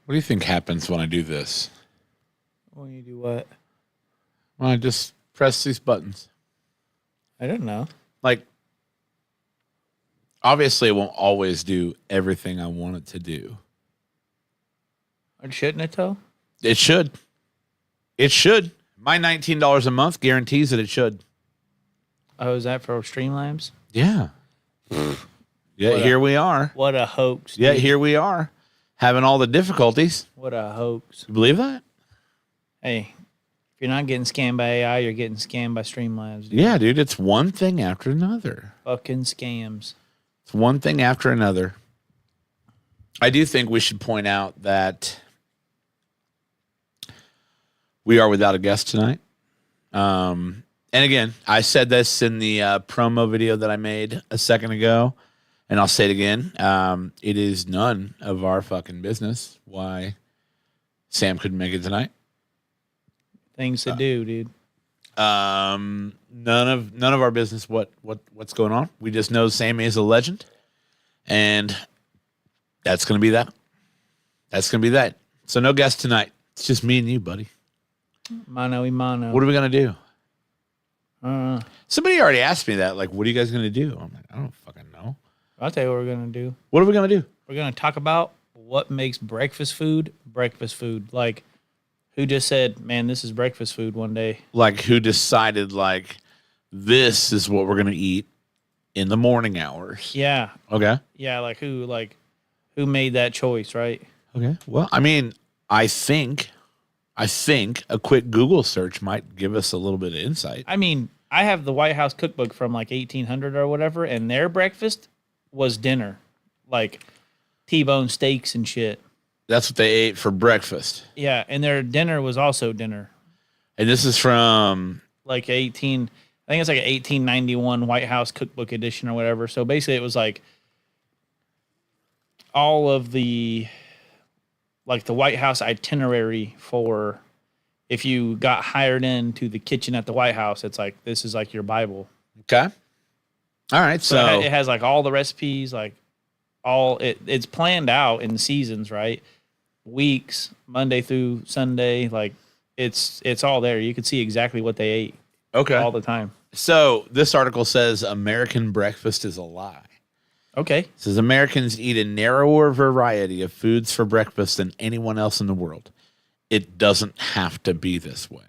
What do you think happens when I do this? When you do what? When I just press these buttons. I don't know. Like, obviously, it won't always do everything I want it to do. Or shouldn't it though? It should. It should. My $19 a month guarantees that it should. Oh, is that for Streamlabs? Yeah. Yeah, here we are. What a hoax. Yeah, dude. here we are. Having all the difficulties. What a hoax. You believe that? Hey, if you're not getting scammed by AI, you're getting scammed by Streamlabs. Dude. Yeah, dude. It's one thing after another. Fucking scams. It's one thing after another. I do think we should point out that we are without a guest tonight. And again, I said this in the promo video that I made a second ago, and I'll say it again. It is none of our fucking business why Sam couldn't make it tonight. Things to do, dude. None of our business what's going on. We just know Sammy is a legend, and that's gonna be that. That's gonna be that. So no guest tonight. It's just me and you, buddy. Mano y mano. What are we gonna do? Somebody already asked me that. Like, what are you guys gonna do? I'm like, I don't fucking know. I'll tell you what we're gonna do. What are we gonna do? We're gonna talk about what makes breakfast food. Like, who just said, "Man, this is breakfast food" one day? Like, who decided like this is what we're gonna eat in the morning hours? Yeah, Okay. yeah. Like who made that choice, right? Okay. Well, I mean, I think a quick Google search might give us a little bit of insight. I mean, I have the White House cookbook from like 1800 or whatever, and their breakfast was dinner, like T-bone steaks and shit. That's what they ate for breakfast. Yeah, and their dinner was also dinner. And this is from Like I think it's like an 1891 White House cookbook edition or whatever. So basically, it was like all of the White House itinerary for if you got hired into the kitchen at the White House. It's like this is like your Bible. okay. All right. So it has like all the recipes, like it's planned out in seasons, right? Weeks, Monday through Sunday, like it's all there. You can see exactly what they ate okay. all the time. So this article says American breakfast is a lie. Okay. It says Americans eat a narrower variety of foods for breakfast than anyone else in the world. It doesn't have to be this way.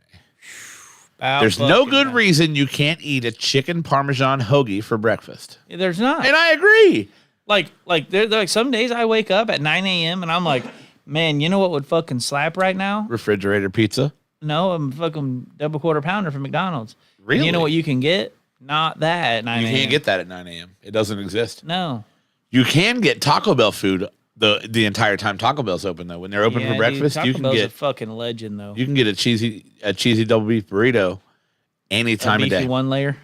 There's no good reason you can't eat a chicken Parmesan hoagie for breakfast. There's not. And I agree. Like there like some days I wake up at 9 a.m. and I'm like, man, you know what would fucking slap right now? Refrigerator pizza. No, I'm fucking double quarter pounder from McDonald's. Really? And you know what you can get? Not that at 9 a.m. You can't get that at 9 a.m. It doesn't exist. No. You can get Taco Bell food the entire time Taco Bell's open though. When they're open for breakfast, Taco you can Bell's get a fucking legend though. you can get a cheesy double beef burrito any time of day. One layer.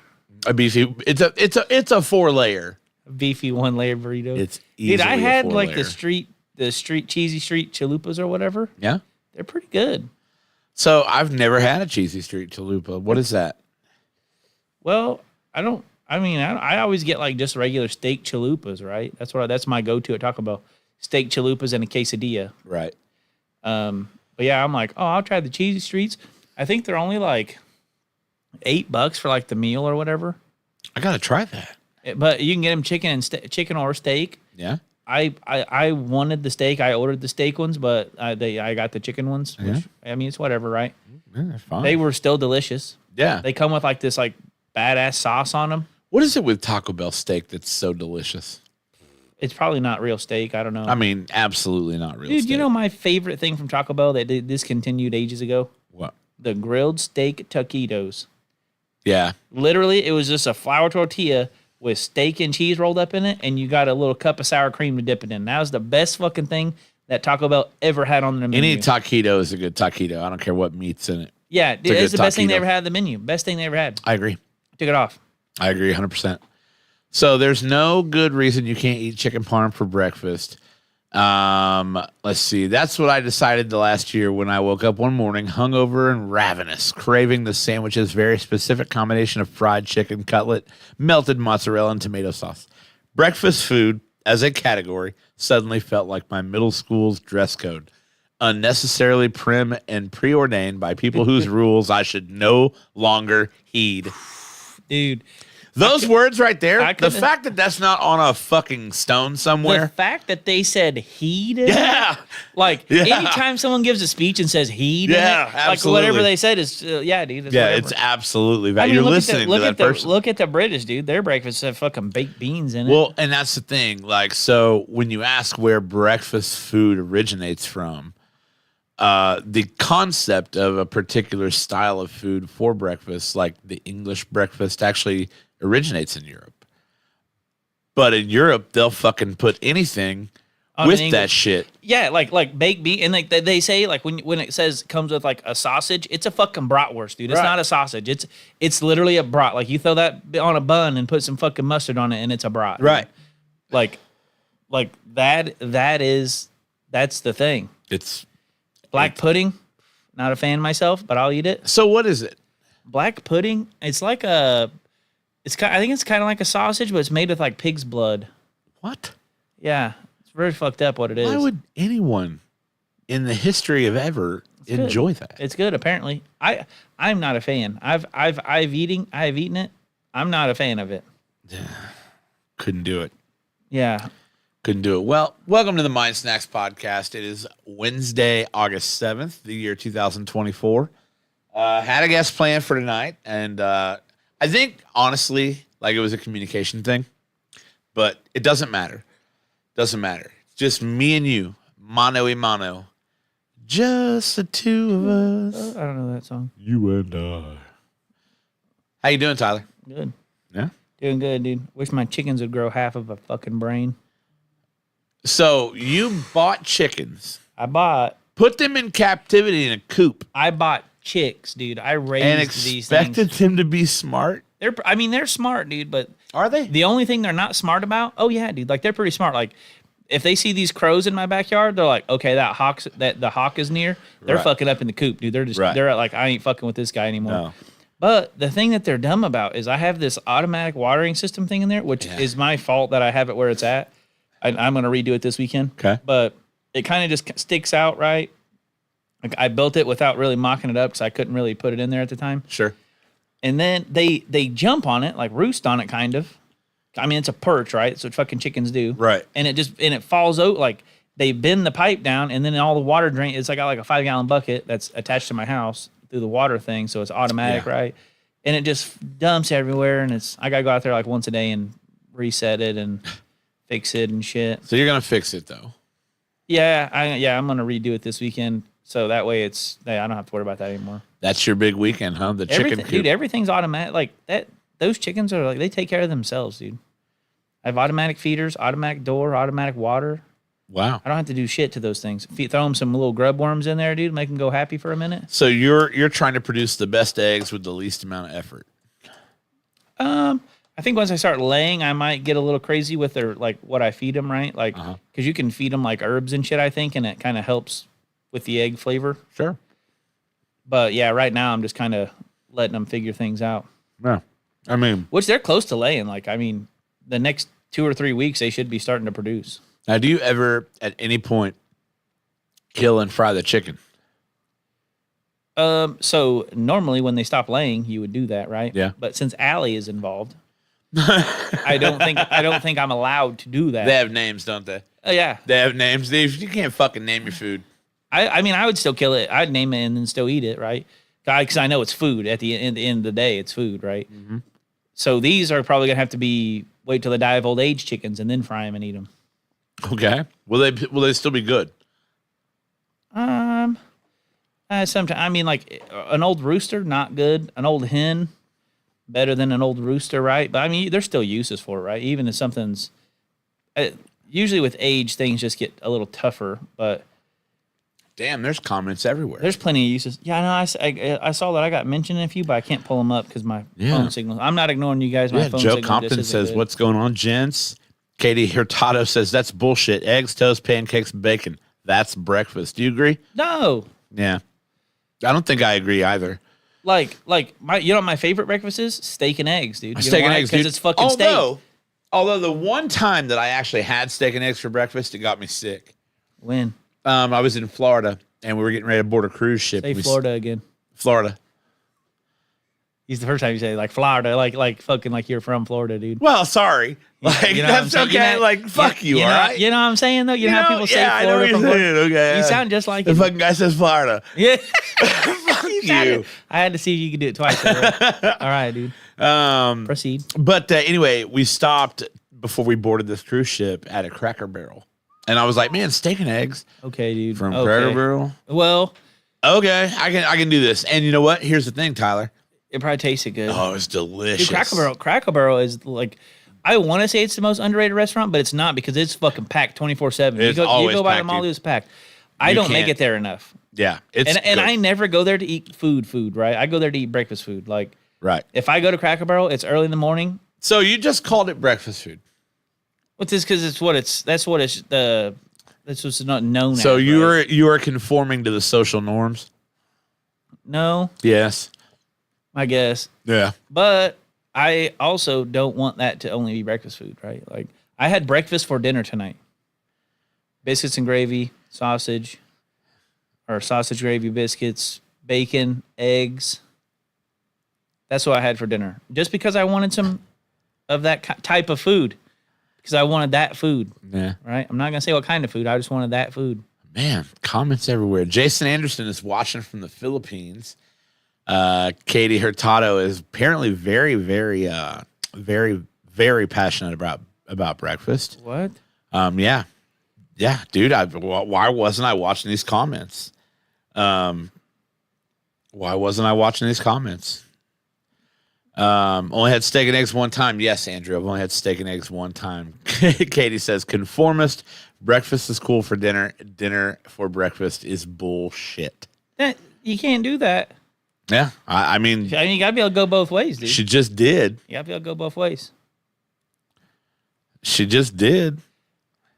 A beefy. It's a 4-layer. Beefy 1 layer burrito. It's dude. I easily a had like 4-layer. the street cheesy street chalupas or whatever. Yeah. They're pretty good. So I've never had a cheesy street chalupa. What is that? Well, I always get like just regular steak chalupas, right? That's my go-to at Taco Bell. Steak chalupas and a quesadilla. Right. But yeah, I'm like, oh, I'll try the cheesy streets. I think they're only like $8 for like the meal or whatever. I gotta try that. But you can get them chicken or steak. Yeah. I wanted the steak. I ordered the steak ones, but I got the chicken ones. Which, I mean, it's whatever, right? Yeah, that's fine. They were still delicious. Yeah. They come with like this like badass sauce on them. What is it with Taco Bell steak that's so delicious? It's probably not real steak. I don't know. I mean, absolutely not real Dude, steak. you know my favorite thing from Taco Bell that they discontinued ages ago? What? The grilled steak taquitos. Yeah. Literally, it was just a flour tortilla with steak and cheese rolled up in it, and you got a little cup of sour cream to dip it in. That was the best fucking thing that Taco Bell ever had on their menu. Any taquito is a good taquito. I don't care what meat's in it. Yeah, dude, it's the best thing they taquito. ever had on the menu. Best thing they ever had. I agree. Took it off. I agree 100%. So there's no good reason you can't eat chicken parm for breakfast. Let's see. That's what I decided the last year when I woke up one morning, hungover and ravenous, craving the sandwich's very specific combination of fried chicken cutlet, melted mozzarella, and tomato sauce. Breakfast food, as a category, suddenly felt like my middle school's dress code. unnecessarily prim and preordained by people whose rules I should no longer heed. Dude. Those words right there, I the couldn't- fact that that's not on a fucking stone The somewhere. fact that they said heed, Yeah. like Yeah. anytime someone gives a speech and says heed, Yeah, like absolutely. whatever they said is, yeah, dude. Yeah, whatever. it's absolutely I that. mean, You're look listening at to that person. Look at the British, dude. Their breakfast have fucking baked beans in it. Well, and that's the thing. Like, so when you ask where breakfast food originates from, the concept of a particular style of food for breakfast, like the English breakfast, actually originates in Europe. But in Europe, they'll fucking put anything with in that English. shit. Yeah, like baked bean, and like they say, like when it says comes with like a sausage, it's a fucking bratwurst, dude. It's Right. not a sausage. It's literally a brat. Like you throw that on a bun and put some fucking mustard on it, and it's a brat. dude. Right. Like that's the thing. It's Black pudding, not a fan myself, but I'll eat it. so. What is it? Black pudding, it's like a, it's kind. I think it's kind of like a sausage, but it's made with like pig's blood. What? Yeah, it's very fucked up. What it is. Why would anyone in the history of ever good. enjoy that? It's good, apparently. I'm not a fan. I've eaten it. I'm not a fan of it. Couldn't do it. Yeah. Couldn't do it. Well, welcome to the Mind Snacks podcast. It is Wednesday, August 7th, the year 2024. Had a guest planned for tonight, and I think, honestly, like it was a communication thing, but it doesn't matter. Doesn't matter. It's just me and you, mano a mano. Just the two of us. I don't know that song. You and I. How you doing, Tyler? Good. Yeah. Doing good, dude. Wish my chickens would grow half of a fucking brain. So you bought chickens, I bought put them in captivity in a coop, chicks, dude. I raised and these expected things. them to be smart. They're smart, dude, but Are they? the only thing they're not smart about, oh yeah, dude, like they're pretty smart. Like if they see these crows in my backyard, they're like, okay, that the hawk is near. They're Right. fucking up in the coop, dude. They're just Right. they're like, I ain't fucking with this guy anymore. No. But the thing that they're dumb about is I have this automatic watering system thing in there, which Yeah. is my fault that I have it where it's at. I'm gonna redo it this weekend. Okay. But it kind of just sticks out right. Like I built it without really mocking it up because I couldn't really put it in there at the time. Sure. And then they jump on it, like roost on it, kind of. I mean, it's a perch, right? That's what fucking chickens do. Right. And it falls out, like they bend the pipe down, and then all the water drain. It's like I got like a 5-gallon bucket that's attached to my house through the water thing, so it's automatic, Yeah. right? And it just dumps everywhere, and I gotta go out there like once a day and reset it and fix it and shit. So you're gonna fix it though. Yeah, I'm gonna redo it this weekend, so that way I don't have to worry about that anymore. That's your big weekend, huh? The chicken Everything, coop. dude, everything's automatic. Like that, those chickens are like they take care of themselves, dude. I have automatic feeders, automatic door, automatic water. Wow. I don't have to do shit to those things. Throw them some little grub worms in there, dude. Make them go happy for a minute. So you're trying to produce the best eggs with the least amount of effort. I think once I start laying, I might get a little crazy with their like what I feed them, right? Like, Uh-huh. because you can feed them like herbs and shit. I think, and it kind of helps with the egg flavor. Sure. But yeah, right now I'm just kind of letting them figure things out. Yeah. I mean, Which they're close to laying. Like, I mean, the next 2 or 3 weeks they should be starting to produce. now do you ever at any point kill and fry the chicken? So normally when they stop laying, you would do that, right? Yeah. But since Allie is involved, I don't think I'm allowed to do that. They have names, don't they? Yeah. They have names. You can't fucking name your food. I mean, I would still kill it. I'd name it and then still eat it, right? Because I know it's food. At the end of the day, it's food, right? Mm-hmm. So these are probably gonna have to be wait till they die of old age chickens and then fry them and eat them. Okay. Will they still be good? Sometimes I mean, like an old rooster, not good. An old hen, better than an old rooster, right? But I mean, there's still uses for it, right? Even if something's usually with age, things just get a little tougher, but. Damn, there's comments everywhere. There's plenty of uses. Yeah, I know. I saw that I got mentioned in a few, but I can't pull them up because my Yeah. phone signal. I'm not ignoring you guys. My Yeah, phone Joe signal Compton just isn't says, good. "What's going on, gents?" Katie Hurtado says, "That's bullshit. Eggs, toast, pancakes, bacon. That's breakfast." Do you agree? No, Yeah. I don't think I agree either. like my. You know what my favorite breakfast is? Steak and eggs, dude. You know Steak and why? eggs, because dude. it's fucking steak. Although the one time that I actually had steak and eggs for breakfast, it got me sick. When? I was in Florida and we were getting ready to board a cruise ship. Say We s- Florida again. Florida. He's the first time you say like Florida, like fucking like you're from Florida, dude. Well, sorry. Like You know what I'm that's saying? okay. You know- like fuck you, know, all right. You know what I'm saying though? You know how people say yeah, I know Florida what from you're Florida? saying. Okay, You sound just like the it. fucking guy says Florida. Yeah. Fuck you. I had to see if you could do it twice. All right, dude. Proceed. But anyway, we stopped before we boarded this cruise ship at a Cracker Barrel, and I was like, "Man, steak and eggs Okay, dude. from okay. Cracker Barrel." Well, Okay, I can do this. And you know what? Here's the thing, Tyler. it probably tasted good. Oh, it's delicious. Dude, Cracker Barrel is like, I want to say it's the most underrated restaurant, but it's not because it's fucking packed 24/7. It's You always go by packed, them all, dude. it's packed. I You don't make can't- it there enough. Yeah, it's And good. I never go there to eat food, right? I go there to eat breakfast food. Like, right. if I go to Cracker Barrel, it's early in the morning. So you just called it breakfast food. What's this? Because that's what's not known. So as, right? you are conforming to the social norms. No, Yes. I guess. Yeah. But I also don't want that to only be breakfast food, right? Like, I had breakfast for dinner tonight. Biscuits and gravy, sausage gravy, biscuits, bacon, eggs. That's what I had for dinner. Just because I wanted some of that type of food. Because I wanted that food, Yeah. right? I'm not going to say what kind of food. I just wanted that food. Man, comments everywhere. Jason Anderson is watching from the Philippines. Katie Hurtado is apparently very, very, very passionate about breakfast. What? Yeah, dude. Why wasn't I watching these comments? Why wasn't I watching these comments? Only had steak and eggs one time. Yes, Andrew, I've only had steak and eggs one time. Katie says, conformist. Breakfast is cool for dinner. Dinner for breakfast is bullshit. You can't do that. Yeah, I mean, I mean, you got to be able to go both ways, dude. she just did. You got to be able to go both ways. She just did.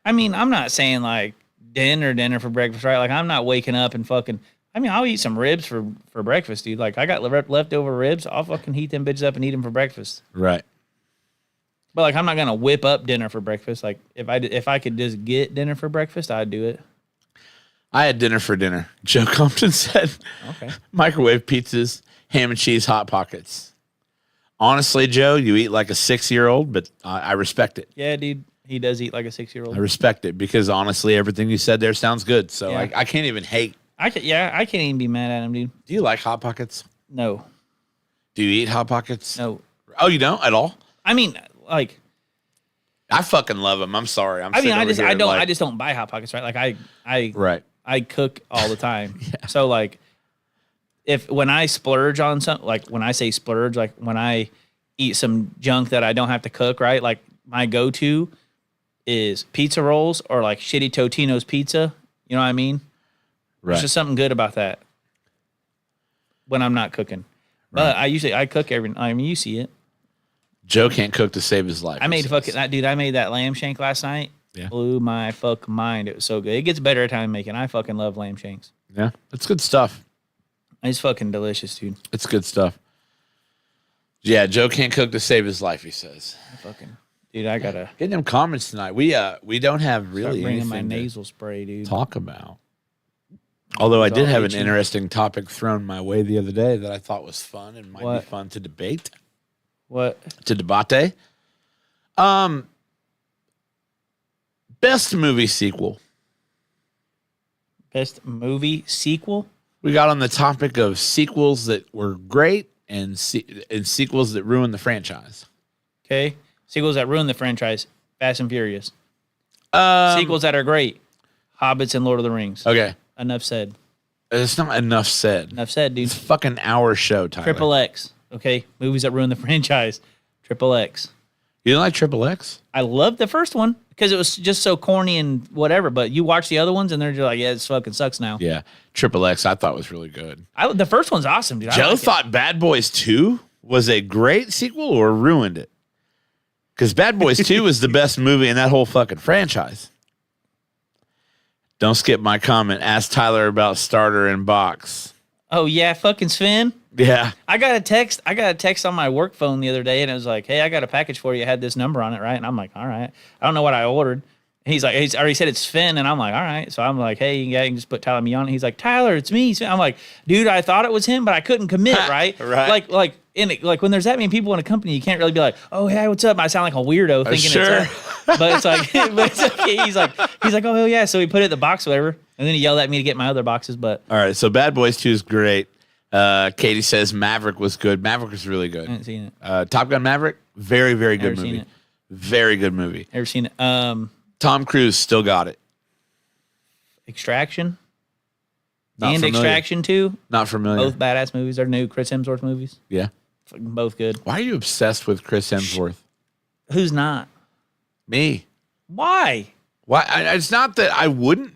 I mean, I'm not saying like dinner for breakfast, right? Like, I'm not waking up and fucking. I mean, I'll eat some ribs for breakfast, dude. Like, I got leftover ribs. I'll fucking heat them bitches up and eat them for breakfast. Right. But like, I'm not gonna whip up dinner for breakfast. Like, if I could just get dinner for breakfast, I'd do it. I had dinner for dinner. Joe Compton said, Okay. microwave pizzas, ham and cheese, hot pockets. Honestly, Joe, you eat like a 6-year-old, but I respect it. Yeah, dude. He does eat like a I 6-year-old. respect it because honestly, everything you said there sounds good. So Yeah. I can't even hate. I can't even be mad at him, dude. Do you like hot pockets? No, Do you eat hot pockets? no. Oh, you don't at all? I mean, like, I fucking love them. I'm sorry. I just don't buy hot pockets, right? Like, Right. I cook all the time. So like, when I splurge on something, like when I say splurge, like when I eat some junk that I don't have to cook, right? Like, my go-to is pizza rolls or like shitty Totino's pizza. You know what I mean? Right. There's just something good about that when I'm not cooking. But I cook I mean, you see it. Joe can't cook to save his life. I he made says. fucking that dude. I made that lamb shank last night. Yeah. Blew my fuck mind. It was so good. It gets better every time I make it. I fucking love lamb shanks. Yeah. It's good stuff. It's fucking delicious, dude. It's good stuff. Yeah, Joe can't cook to save his life, he says. Dude, I gotta Getting them comments tonight. We don't have start really bringing my anything to nasal spray, dude. talk about. Although I It's did all have an itchy. interesting topic thrown my way the other day that I thought was fun and might What? be fun to debate. What? To debate. Best movie sequel. Best movie sequel? We got on the topic of sequels that were great and sequels that ruined the franchise. Okay. Sequels that ruin the franchise. Fast and Furious. Um, Sequels that are great. Hobbits and Lord of the Rings. Okay. Enough said. It's not enough said. Enough said, dude. It's a fucking hour show, Tyler. Triple X. Okay. Movies that ruin the franchise. Triple X. You don't like Triple X? I loved the first one because it was just so corny and whatever. But you watch the other ones and they're just like, yeah, it fucking sucks now. Yeah. Triple X I thought was really good. The first one's awesome, dude. I Joe like it. thought Bad Boys 2 was a great sequel or ruined it. Because Bad Boys 2 is the best movie in that whole fucking franchise. Don't skip my comment. Ask Tyler about starter and box. Oh yeah, fucking Sven. Yeah. I got a text on my work phone the other day, and it was like, "Hey, I got a package for you. It had this number on it, right?" And I'm like, "All right." I don't know what I ordered, He's like, he's already said it's Finn, and I'm like, all right. So I'm like, hey, you can just put Tyler me on. He's like, Tyler, it's me. I'm like, dude, I thought it was him, but I couldn't commit, right? Right. Like when there's that many people in a company, you can't really be like, oh, hey, what's up? I sound like a weirdo thinking sure. it's up. But it's like, but it's okay. He's like, oh, hell yeah. So he put it in the box, whatever. And then he yelled at me to get my other boxes. But All right, so Bad Boys 2 is great. Katie says Maverick was good. Maverick was really good. I haven't seen it. Top Gun Maverick, very, very good Never seen movie. it. Very good movie. Never seen it. Tom Cruise still got it. Extraction Not and familiar. Extraction 2. Not familiar. Both badass movies. They're new Chris Hemsworth movies. Yeah. Fucking both good. Why are you obsessed with Chris Hemsworth? Who's not? Me. Why? Why? It's not that I wouldn't.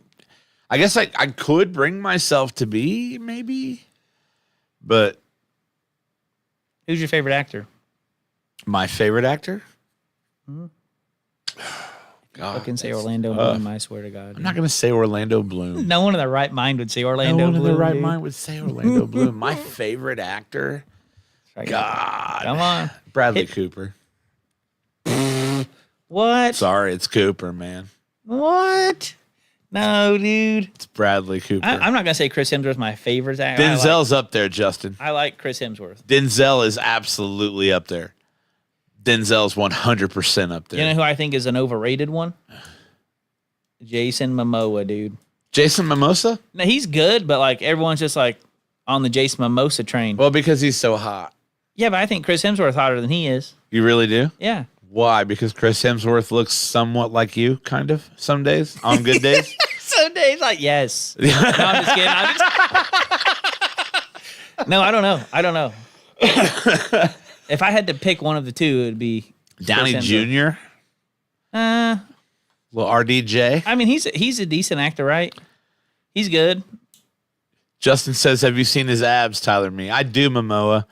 I guess I could bring myself to be, maybe. But Who's your favorite actor? my favorite actor? God, Fucking say that's Orlando tough. Bloom, I swear to God. I'm not going to say Orlando Bloom. No one in their right mind would say Orlando No one in Bloom. their right dude. mind would say Orlando Bloom. My favorite actor? Like, God. Come on. Bradley Cooper. What? Sorry, it's Cooper, man. What? No, dude. It's Bradley Cooper. I'm not gonna say Chris Hemsworth's my favorite actor. Denzel's up there, Justin. I like Chris Hemsworth. Denzel is absolutely up there. Denzel's 100% up there. You know who I think is an overrated one? Jason Momoa, dude. Jason Mimosa? No, he's good, but like everyone's just like on the Jason Mimosa train. Well, because he's so hot. Yeah, but I think Chris Hemsworth hotter than he is. You really do? Yeah. Why? Because Chris Hemsworth looks somewhat like you, kind of, some days, on good days? Some days like yes. No, I'm just kidding. No, I don't know. If I had to pick one of the two, it would be Downey Chris Hemsworth. Jr.? Little RDJ? I mean, he's a decent actor, right? He's good. Justin says, have you seen his abs, Tyler? Me. I do, Momoa,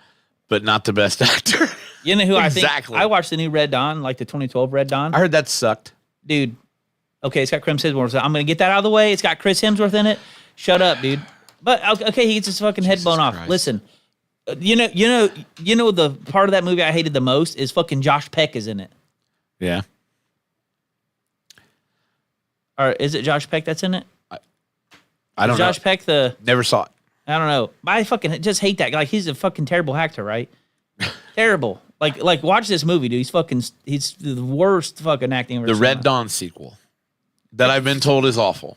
but not the best actor. You know who Exactly. I watched the new Red Dawn, like the 2012 Red Dawn. I heard that sucked. Dude, okay, it's got Chris Hemsworth. So I'm going to get that out of the way. It's got Chris Hemsworth in it. Shut up, dude. But, okay, he gets his fucking head blown off. Christ. Listen, you know the part of that movie I hated the most is fucking Josh Peck is in it. Yeah. Or is it Josh Peck that's in it? I don't Josh know. Peck Never saw it. I don't know. But I fucking just hate that guy. Like, he's a fucking terrible actor, right? Terrible. Like watch this movie, dude. He's the worst fucking acting I've ever The seen. Red Dawn sequel that I've been told is awful.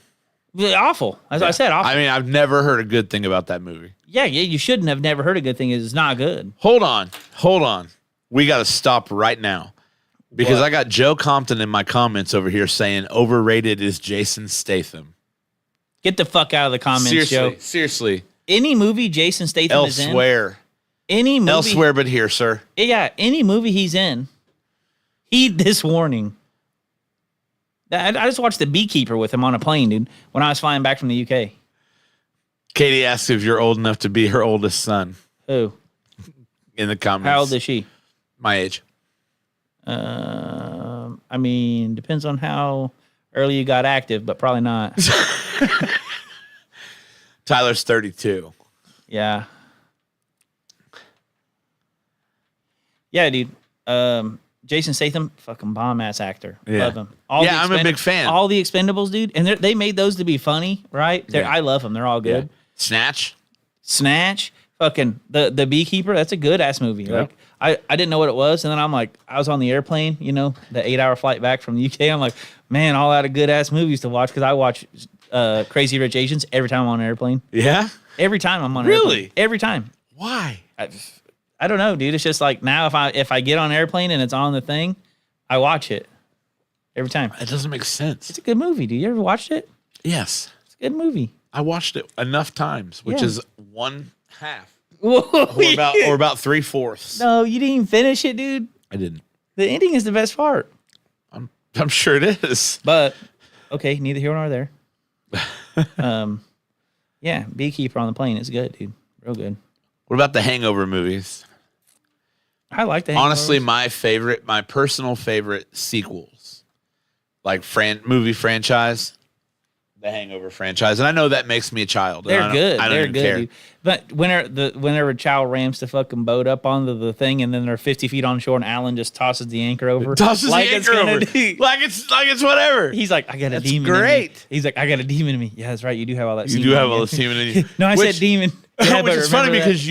Awful. As I said, awful. I mean, I've never heard a good thing about that movie. Yeah, you shouldn't have never heard a good thing. It's not good. Hold on. We got to stop right now because What? I got Joe Compton in my comments over here saying overrated is Jason Statham. Get the fuck out of the comments, Joe. Seriously. Any movie Jason Statham is in, Elsewhere. any movie, Elsewhere but here, sir. yeah, any movie he's in, heed this warning. I just watched The Beekeeper with him on a plane, dude, when I was flying back from the UK. Katie asks if you're old enough to be her oldest son Who? in the comments. How old is she? My age. I mean, depends on how early you got active, but probably not. Tyler's 32. Yeah. Yeah, dude. Jason Statham, fucking bomb ass actor. Yeah. Love him. Yeah, I'm a big fan. All the Expendables, dude, and they made those to be funny, right? Yeah. I love them. They're all good. Snatch. Snatch, fucking the Beekeeper. That's a good ass movie. Yeah. Like I didn't know what it was, and then I'm like, I was on the airplane, the 8-hour flight back from the UK. I'm like, man, all out of good ass movies to watch because I watch Crazy Rich Asians every time I'm on an airplane. Yeah? Every time I'm on an Really? airplane. Every time. Why? I don't know, dude. It's just like now if I get on an airplane and it's on the thing, I watch it every time. It doesn't make sense. It's a good movie. Do you ever watched it? Yes. It's a good movie. I watched it enough times, which Yeah. is 1/2. Whoa, Or about 3/4. No, you didn't even finish it, dude. I didn't. The ending is the best part. I'm sure it is. But okay, neither here nor there. Yeah, Beekeeper on the plane is good, dude. Real good. What about the Hangover movies? I like the Honestly, Hangovers. my personal favorite sequels, like movie franchise, the Hangover franchise, and I know that makes me a child. and They're I don't- good. I don't They're even good, care. dude. But whenever Chow rams the fucking boat up onto the thing, and then they're 50 feet on shore, and Alan just tosses the anchor over, Tosses like the it's anchor gonna over, do- like it's whatever. He's like, I got a That's demon. In me. great. He's like, I got a demon in me. Yeah, that's right. You do have all that. You semen do have in all you. the semen in you. No, I Which- said demon. Yeah, which but is funny remember that? because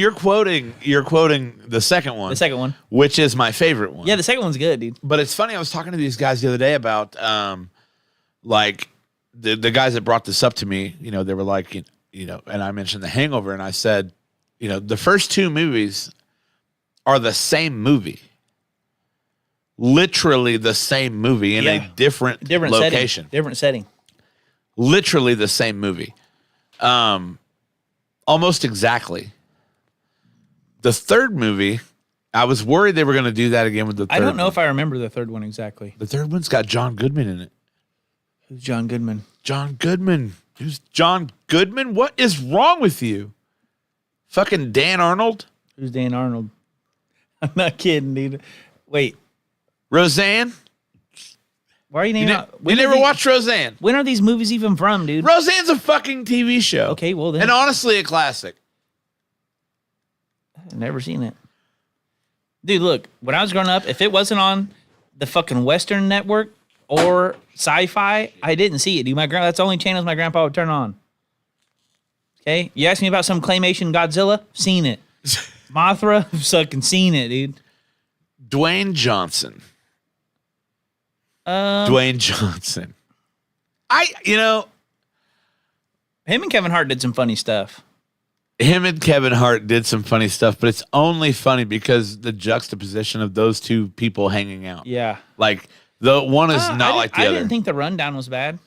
you're quoting the second one. The second one. Which is my favorite one. Yeah, the second one's good, dude. But it's funny. I was talking to these guys the other day about, like the guys that brought this up to me. You know, they were like, you know, and I mentioned The Hangover, and I said, you know, the first two movies are the same movie, literally the same movie in Yeah. a different location, Setting. Different setting. literally the same movie, almost exactly. The third movie, I was worried they were going to do that again with the third. I don't know if I remember the third one exactly. The third one's got John Goodman in it. Who's John Goodman? John Goodman. Who's John Goodman? What is wrong with you? Fucking Dan Arnold? Who's Dan Arnold? I'm not kidding, dude. Wait, Roseanne? why are you You, naming? never watched Roseanne? When are these movies even from, dude? Roseanne's a fucking TV show. Okay, well then. And honestly, a classic. I've never seen it. Dude, look, when I was growing up, if it wasn't on the fucking Western Network or Sci-Fi, I didn't see it, dude. That's the only channels my grandpa would turn on. Okay? You asked me about some claymation Godzilla? Seen it. Mothra? Fucking seen it, dude. Dwayne Johnson. Dwayne Johnson. Him and Kevin Hart did some funny stuff. Him and Kevin Hart did some funny stuff, but it's only funny because the juxtaposition of those two people hanging out. Yeah. Like, the one is not like the I other. didn't think The Rundown was bad.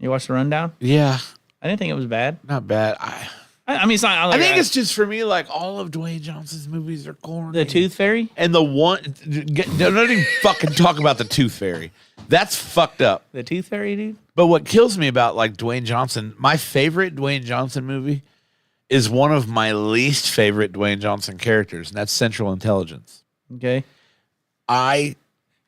You watched The Rundown? Yeah, I didn't think it was bad. not bad. I mean, it's not. I think it's just for me, like, all of Dwayne Johnson's movies are corny. The Tooth Fairy. And the one, don't even fucking talk about the Tooth Fairy. That's fucked up. The Tooth Fairy, dude. But what kills me about, like, Dwayne Johnson, my favorite Dwayne Johnson movie is one of my least favorite Dwayne Johnson characters, and that's Central Intelligence. Okay. I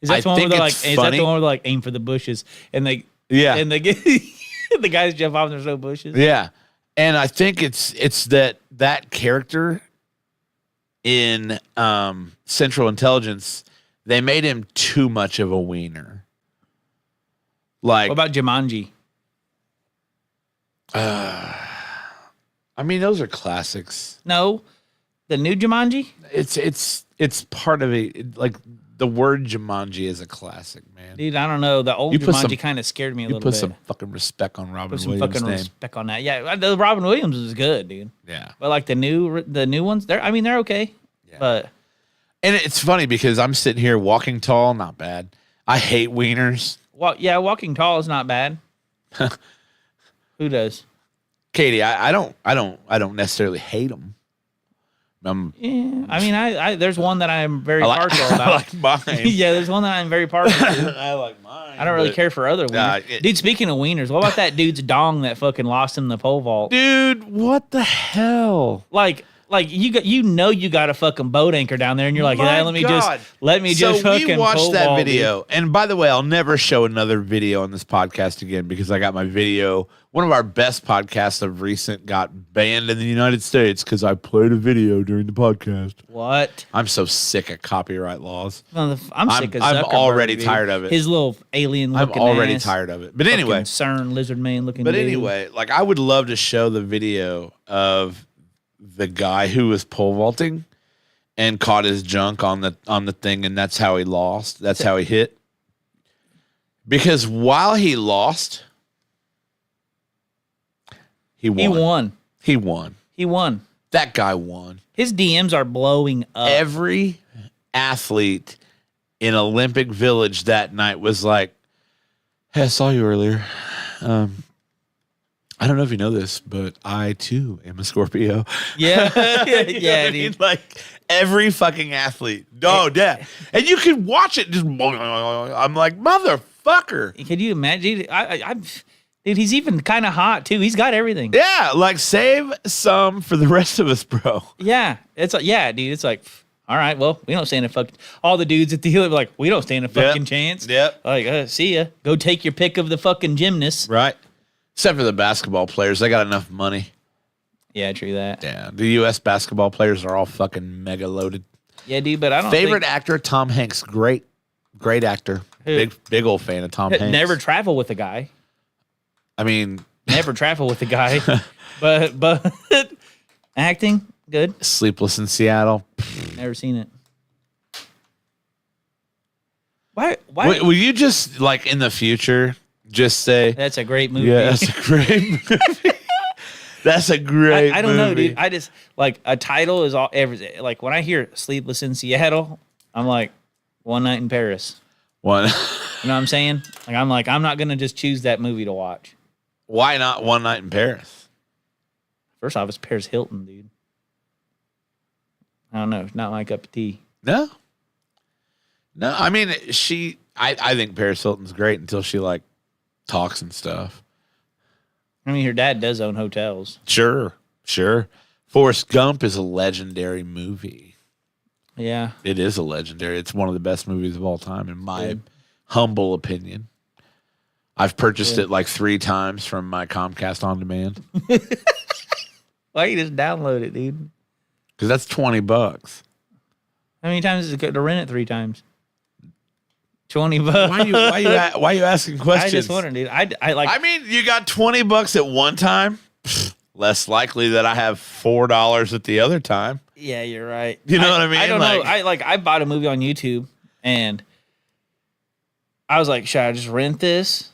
Is that the one where think they're like? it's Is that funny. the one where they're like aim for the bushes and they Yeah. and they get the guys jump off and there's no bushes? Yeah. And I think it's that character in Central Intelligence, they made him too much of a wiener. Like, What about Jumanji? I mean, those are classics. No, the new Jumanji. It's part of it. Like, the word Jumanji is a classic, man. Dude, I don't know. The old You put some- Jumanji kind of scared me a You little put bit. some fucking respect on Robin Put some Williams' fucking name. respect on that. Yeah, the Robin Williams is good, dude. Yeah. But like the new ones, they're okay. Yeah. But And it's funny because I'm sitting here walking tall, not bad. I hate wieners. Walking Tall is not bad. Who does? Katie, I don't necessarily hate them. Yeah, I mean, I there's one that I'm very partial I about. like mine. Yeah, there's one that I'm very partial to. I like mine. I don't really but- care for other wieners. Dude, speaking of wieners, what about that dude's dong that fucking lost him the pole vault? Dude, what the hell? Like you got a fucking boat anchor down there, and you're like, My hey, let me God. just So we fucking watched pole that vault, video. And by the way, I'll never show another video on this podcast again because I got my video. One of our best podcasts of recent got banned in the United States because I played a video during the podcast. dude. What? I'm so sick of copyright laws. I'm sick of I'm Zuckerberg, already dude. tired of it. His little alien I'm looking already ass, tired of it. But fucking anyway, CERN lizard man looking. But dude. anyway, like, I would love to show the video of the guy who was pole vaulting and caught his junk on the thing, and that's how he lost. That's how he hit. Because while he lost, he won. he won. He won. He won. That guy won. His DMs are blowing up. Every athlete in Olympic Village that night was like, "Hey, I saw you earlier. I don't know if you know this, but I too am a Scorpio." Yeah, You know what yeah, I mean? dude. Like, every fucking athlete. No, yeah. And you can watch it just. I'm like, motherfucker. Can you imagine? Dude, he's even kind of hot too. He's got everything. Yeah, like, save some for the rest of us, bro. Yeah, it's like, yeah, dude. It's like, all right, well, we don't stand a fucking. All the dudes at the hill are like, we don't stand a fucking chance. Yep. Like, see ya. Go take your pick of the fucking gymnasts. Right. Except for the basketball players, they got enough money. Yeah, true that. Yeah, the U.S. basketball players are all fucking mega loaded. Yeah, dude, but I don't Favorite think, actor, Tom Hanks. Great actor. Who? Big old fan of Tom Hanks. never travel with a guy. I mean, Never travel with a guy. but acting, good. Sleepless in Seattle. Never seen it. Why? Will you just like in the future just say, That's a great movie. yeah, that's a great movie. That's a great I don't know, movie. dude. I just like a title is all everything. Like when I hear "Sleepless in Seattle," I'm like, "One Night in Paris." One. You know what I'm saying? Like I'm not gonna just choose that movie to watch. Why not One Night in Paris? First off, it's Paris Hilton, dude. I don't know. It's not my cup of tea. No. I mean, I think Paris Hilton's great until she like talks and stuff. I mean, her dad does own hotels. Sure. Forrest Gump is a legendary movie. Yeah. It is a legendary. It's one of the best movies of all time, in my humble opinion. I've purchased it like 3 times from my Comcast On Demand Why you just download it, dude? because that's $20. How many times is it good to rent it? 3 times. $20. Why you asking questions? I just wondering, dude. I like. I mean, you got $20 at one time. Less likely that I have $4 at the other time. Yeah, you're right. You know what I mean? I don't know. Like- I bought a movie on YouTube and I was like, should I just rent this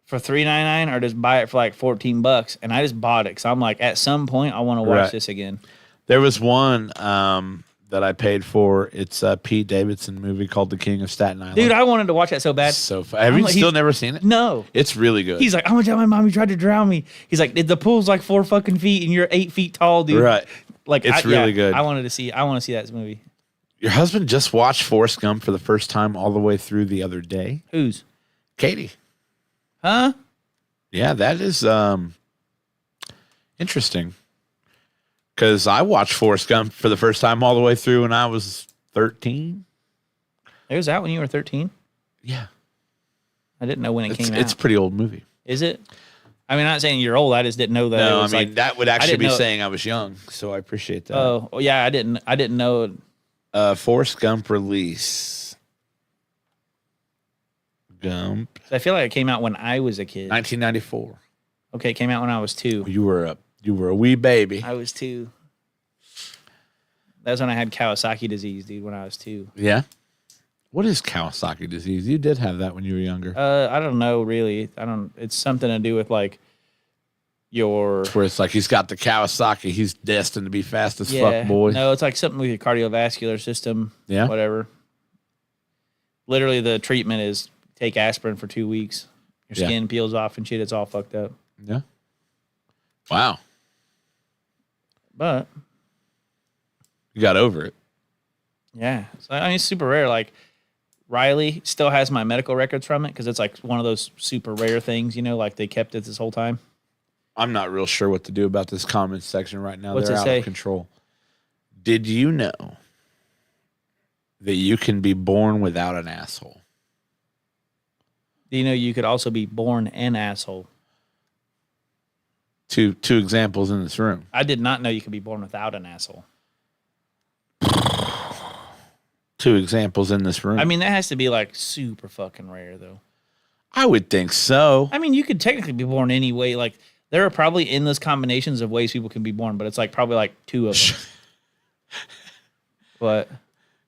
for $3.99 or just buy it for like $14? And I just bought it because I'm like, at some point, I want to watch Right. this again. There was one that I paid for. It's a Pete Davidson movie called The King of Staten Island. Dude, I wanted to watch that so bad. So have you like, still he's- never seen it? No. It's really good. He's like, I'm gonna tell my mom you tried to drown me. He's like, the pool's like 4 fucking feet and you're 8 feet tall, dude. Right. Like, It's really good. I want to see that movie. Your husband just watched Forrest Gump for the first time all the way through the other day. Whose? Katie. Huh? Yeah, that is interesting. Because I watched Forrest Gump for the first time all the way through when I was 13. It was out when you were 13. Yeah. I didn't know when it came out. It's a pretty old movie. Is it? I mean, I'm not saying you're old. I just didn't know that. No, it I was mean, like, that would actually didn't be know- saying I was young. So I appreciate that. Oh, yeah. I didn't know. Forrest Gump release. Gump. I feel like it came out when I was a kid. 1994. Okay, it came out when I was 2. You were a wee baby. I was 2. That's when I had Kawasaki disease, dude. When I was 2. Yeah. What is Kawasaki disease? You did have that when you were younger. I don't know really. It's something to do with like your Where it's like he's got the Kawasaki. He's destined to be fast as fuck, boy. No, it's like something with your cardiovascular system. Yeah. Whatever. Literally, the treatment is take aspirin for 2 weeks. Your Yeah. skin peels off and shit. It's all fucked up. Yeah. Wow. But You got over it. yeah, so, I mean, it's super rare. Like Riley still has my medical records from it because it's like one of those super rare things. You know, like they kept it this whole time. I'm not real sure what to do about this comment section right now. What's They're it out say? of control. Did you know that you can be born without an asshole? Do you know you could also be born an asshole? Two examples in this room. I did not know you could be born without an asshole. 2 examples in this room. I mean, that has to be like super fucking rare, though. I would think so. I mean, you could technically be born any way. Like, there are probably endless combinations of ways people can be born, but it's like probably like 2 of them. But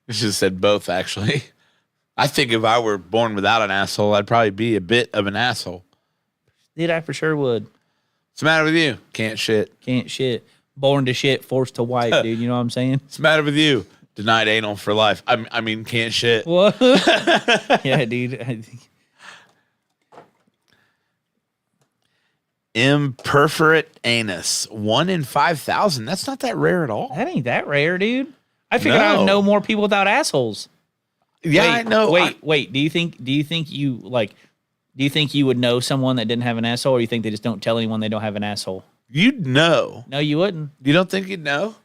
You should have said both, actually. I think if I were born without an asshole, I'd probably be a bit of an asshole. dude, I for sure would. What's the matter with you? Can't shit. Can't shit. Born to shit, forced to wipe, dude. You know what I'm saying? What's the matter with you? Denied anal for life. I mean, can't shit. What? Yeah, dude. Imperforate anus. 1 in 5,000. That's not that rare at all. That ain't that rare, dude. I figured I would No. know more people without assholes. Yeah, I know. Wait. Do you think you would know someone that didn't have an asshole, or you think they just don't tell anyone they don't have an asshole? You'd know. No, you wouldn't. You don't think you'd know?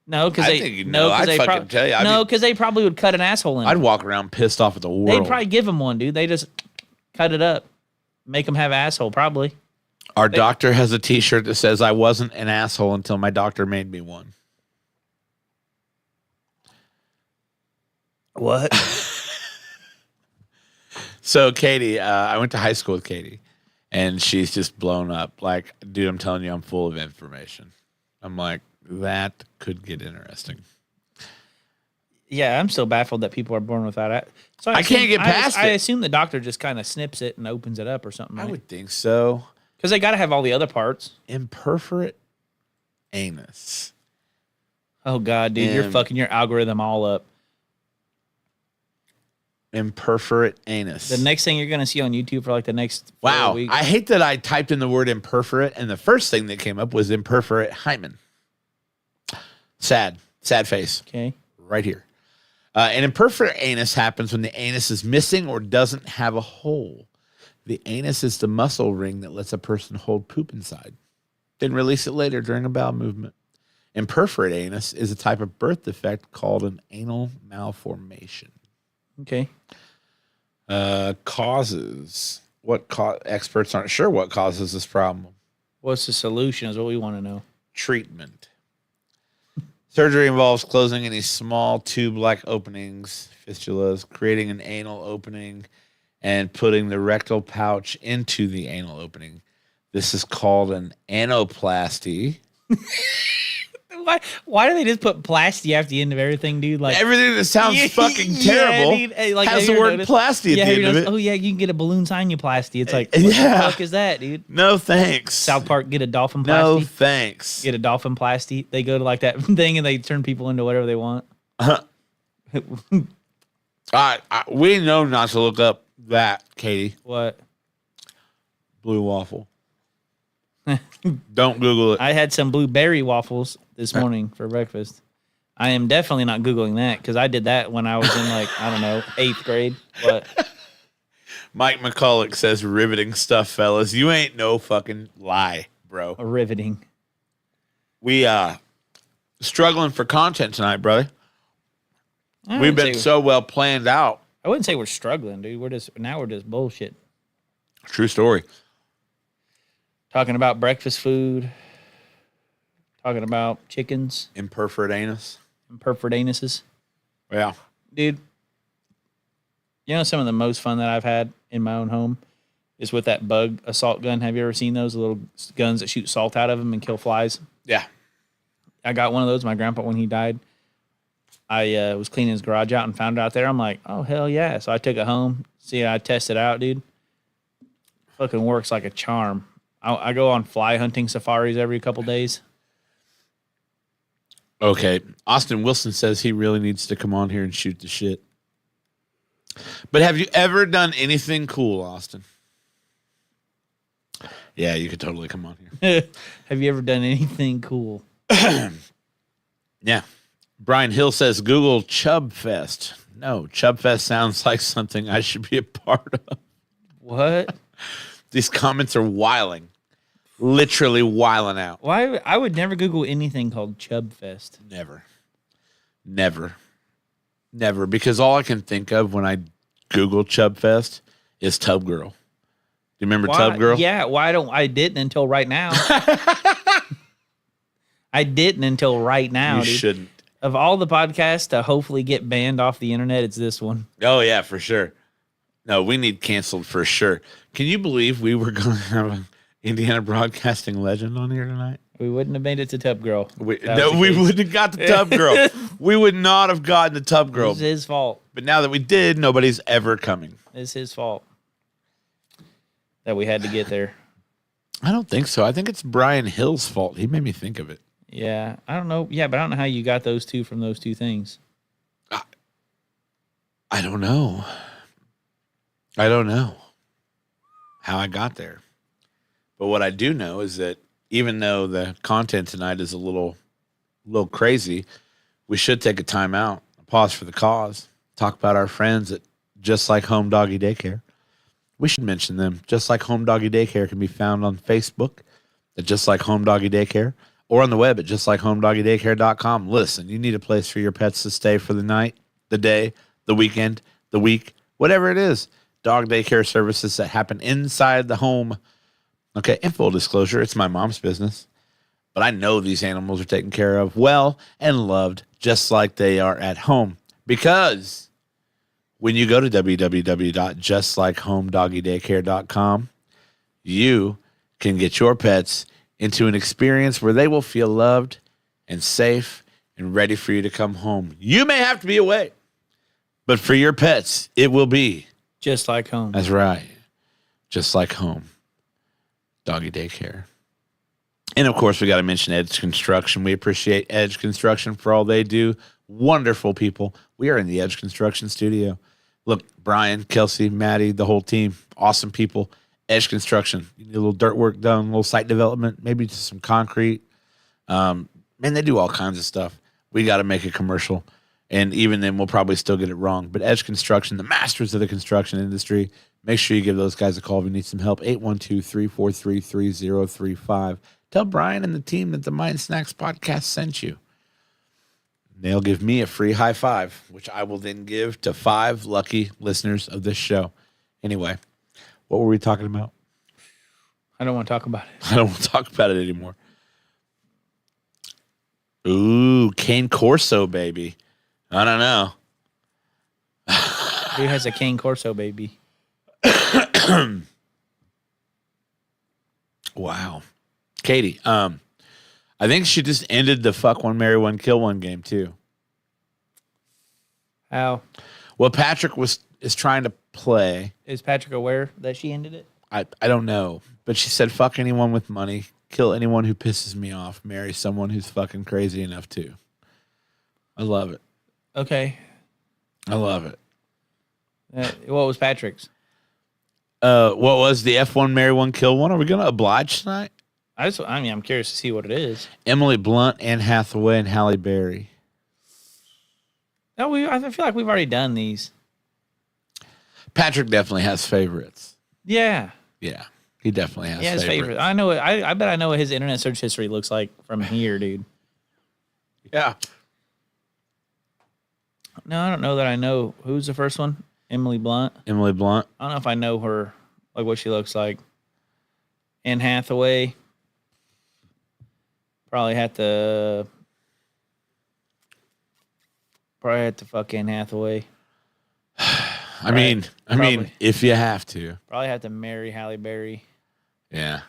No, because I they think you no, know. because I'd they fucking tell you. I no, mean, because they probably would cut an asshole in. I'd walk around pissed off at the world. They'd probably give them one, dude. They just cut it up, make them have asshole. Probably. Our doctor has a T-shirt that says, "I wasn't an asshole until my doctor made me one." What? So Katie, I went to high school with Katie, and she's just blown up. Like, dude, I'm telling you, I'm full of information. I'm like, that could get interesting. Yeah, I'm still baffled that people are born without it. So I can't get past I it. assume the doctor just kind of snips it and opens it up or something. I Right? would think so. Because they got to have all the other parts. Imperforate anus. Oh God, dude, you're fucking your algorithm all up. Imperforate anus. The next thing you're gonna see on YouTube for like the next 4 Wow. weeks. I hate that I typed in the word imperforate, and the first thing that came up was imperforate hymen. Sad face Okay. right here. An imperforate anus happens when the anus is missing or doesn't have a hole. The anus is the muscle ring that lets a person hold poop inside, then release it later during a bowel movement. Imperforate anus is a type of birth defect called an anal malformation. Okay. Causes. Experts aren't sure what causes this problem. What's the solution? Is what we want to know. Treatment. Surgery involves closing any small tube-like openings, fistulas, creating an anal opening, and putting the rectal pouch into the anal opening. This is called an anoplasty. Why do they just put plasty after the end of everything, dude? Like Everything that sounds fucking terrible dude. Hey, like, has have the you word noticed? plasty at Yeah, the have end you of noticed? it. Oh yeah, you can get a balloon sinuplasty. It's like, what Yeah. the fuck is that, dude? No thanks. South Park, get a dolphin No plasty. thanks. Get a dolphin plasty. They go to like that thing and they turn people into whatever they want. We know not to look up that, Katie. What? Blue waffle. Don't Google it. I had some blueberry waffles this morning for breakfast. I am definitely not Googling that because I did that when I was in like, I don't know, 8th grade. But Mike McCulloch says riveting stuff, fellas. You ain't no fucking lie, bro. riveting. We struggling for content tonight, brother. I We've wouldn't been say- so well planned out. I wouldn't say we're struggling, dude. We're just bullshit. True story. Talking about breakfast food. Talking about chickens Imperforate anus. and perforated anuses. Yeah. Dude, you know some of the most fun that I've had in my own home is with that bug assault gun. Have you ever seen those little guns that shoot salt out of them and kill flies? Yeah. I got one of those. My grandpa, when he died, I was cleaning his garage out and found it out there. I'm like, oh, hell yeah. So I took it home. I tested it out, dude. Fucking works like a charm. I go on fly hunting safaris every couple days. Okay. Austin Wilson says he really needs to come on here and shoot the shit. But have you ever done anything cool, Austin? Yeah, you could totally come on here. Have you ever done anything cool? Yeah. Brian Hill says Google Chub Fest. No, Chub Fest sounds like something I should be a part of. What? These comments are wiling. Literally wiling out. Why? I would never Google anything called Chub Fest. Never. Because all I can think of when I Google Chub Fest is Tub Girl. Do you remember Tub Girl? Yeah. Why don't I didn't until right now? I didn't until right now. You Dude. shouldn't. Of all the podcasts to hopefully get banned off the internet, it's this one. Oh, yeah, for sure. No, we need canceled for sure. Can you believe we were going to have an Indiana broadcasting legend on here tonight? We wouldn't have made it to Tub Girl. We That was the case. wouldn't have got the Tub Girl. We would not have gotten the Tub Girl. It's his fault. But now that we did, nobody's ever coming. It's his fault that we had to get there. I don't think so. I think it's Brian Hill's fault. He made me think of it. Yeah, I don't know. Yeah, but I don't know how you got those two from those two things. I don't know how I got there. But what I do know is that even though the content tonight is a little crazy, we should take a time out, pause for the cause, talk about our friends at Just Like Home Doggy Daycare. We should mention them. Just Like Home Doggy Daycare can be found on Facebook at Just Like Home Doggy Daycare, or on the web at justlikehomedoggydaycare.com. Listen, you need a place for your pets to stay for the night, the day, the weekend, the week, whatever it is. Dog daycare services that happen inside the home. Okay, in full disclosure, it's my mom's business. But I know these animals are taken care of well and loved just like they are at home. Because when you go to www.justlikehomedoggydaycare.com, you can get your pets into an experience where they will feel loved and safe and ready for you to come home. You may have to be away, but for your pets, it will be just like home. That's right. Just like home. Doggy daycare. And of course, we got to mention Edge Construction. We appreciate Edge Construction for all they do. Wonderful people. We are in the Edge Construction studio. Look, Brian, Kelsey, Maddie, the whole team, awesome people. Edge Construction. You need a little dirt work done, a little site development, maybe just some concrete. Man, they do all kinds of stuff. We got to make a commercial. And even then, we'll probably still get it wrong. But Edge Construction, the masters of the construction industry, make sure you give those guys a call if you need some help. 812-343-3035. Tell Brian and the team that the Mind Snacks podcast sent you. They'll give me a free high five, which I will then give to 5 lucky listeners of this show. Anyway, what were we talking about? I don't want to talk about it. I don't want to talk about it anymore. Ooh, Cane Corso, baby. I don't know. Who has a Cane Corso, baby? Wow. Katie, I think she just ended the fuck one, marry one, kill one game too. How? Well, Patrick is trying to play. Is Patrick aware that she ended it? I don't know, but she said fuck anyone with money, kill anyone who pisses me off, marry someone who's fucking crazy enough to. I love it. Okay. I love it. What was Patrick's? What was the F1 marry one, kill one? Are we going to oblige tonight? I'm curious to see what it is. Emily Blunt, Anne Hathaway, and Halle Berry. No, I feel like we've already done these. Patrick definitely has favorites. Yeah. Yeah, he definitely has his favorite. I know it. I bet I know what his internet search history looks like from here, dude. Yeah. No, I don't know that I know. Who's the first one? Emily Blunt. Emily Blunt. I don't know if I know her, like what she looks like. Anne Hathaway. Probably had to fuck Anne Hathaway. I mean, Probably. if you have to. Probably have to marry Halle Berry. Yeah.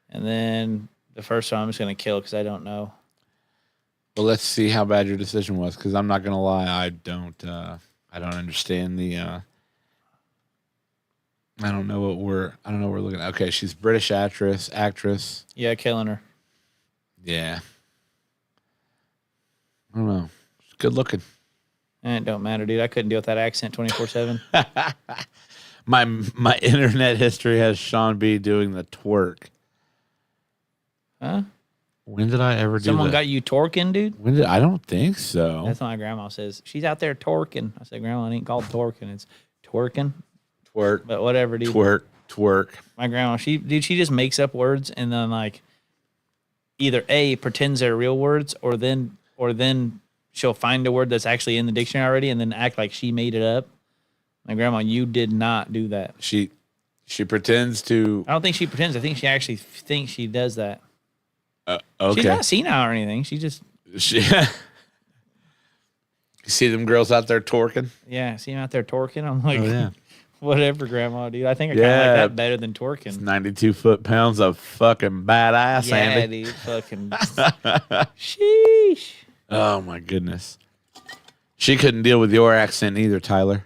And then the first one I'm just going to kill because I don't know. Well, let's see how bad your decision was, because I'm not going to lie. I don't understand the, I don't know what we're looking at. Okay, she's British actress. Yeah, killing her. Yeah. I don't know. She's good looking. It don't matter, dude. I couldn't deal with that accent 24/7. My internet history has Sean B doing the twerk. Huh? When did I ever do that? Someone got you torquing, dude? I don't think so. That's what my grandma says. She's out there torquing. I said, Grandma, it ain't called torquing. It's twerking. Twerk. But whatever, dude. Twerk. My grandma, she just makes up words and then like either A, pretends they're real words or then she'll find a word that's actually in the dictionary already and then act like she made it up. My grandma, you did not do that. She pretends to. I don't think she pretends. I think she actually thinks she does that. Okay. She's not senile or anything. She just. You see them girls out there twerking? Yeah, see them out there twerking. I'm like, Oh, yeah. Whatever, Grandma, dude. I think I kind of like that better than twerking. 92 foot-pounds of fucking badass, yeah, Andy. dude. Fucking. Sheesh. Oh, my goodness. She couldn't deal with your accent either, Tyler.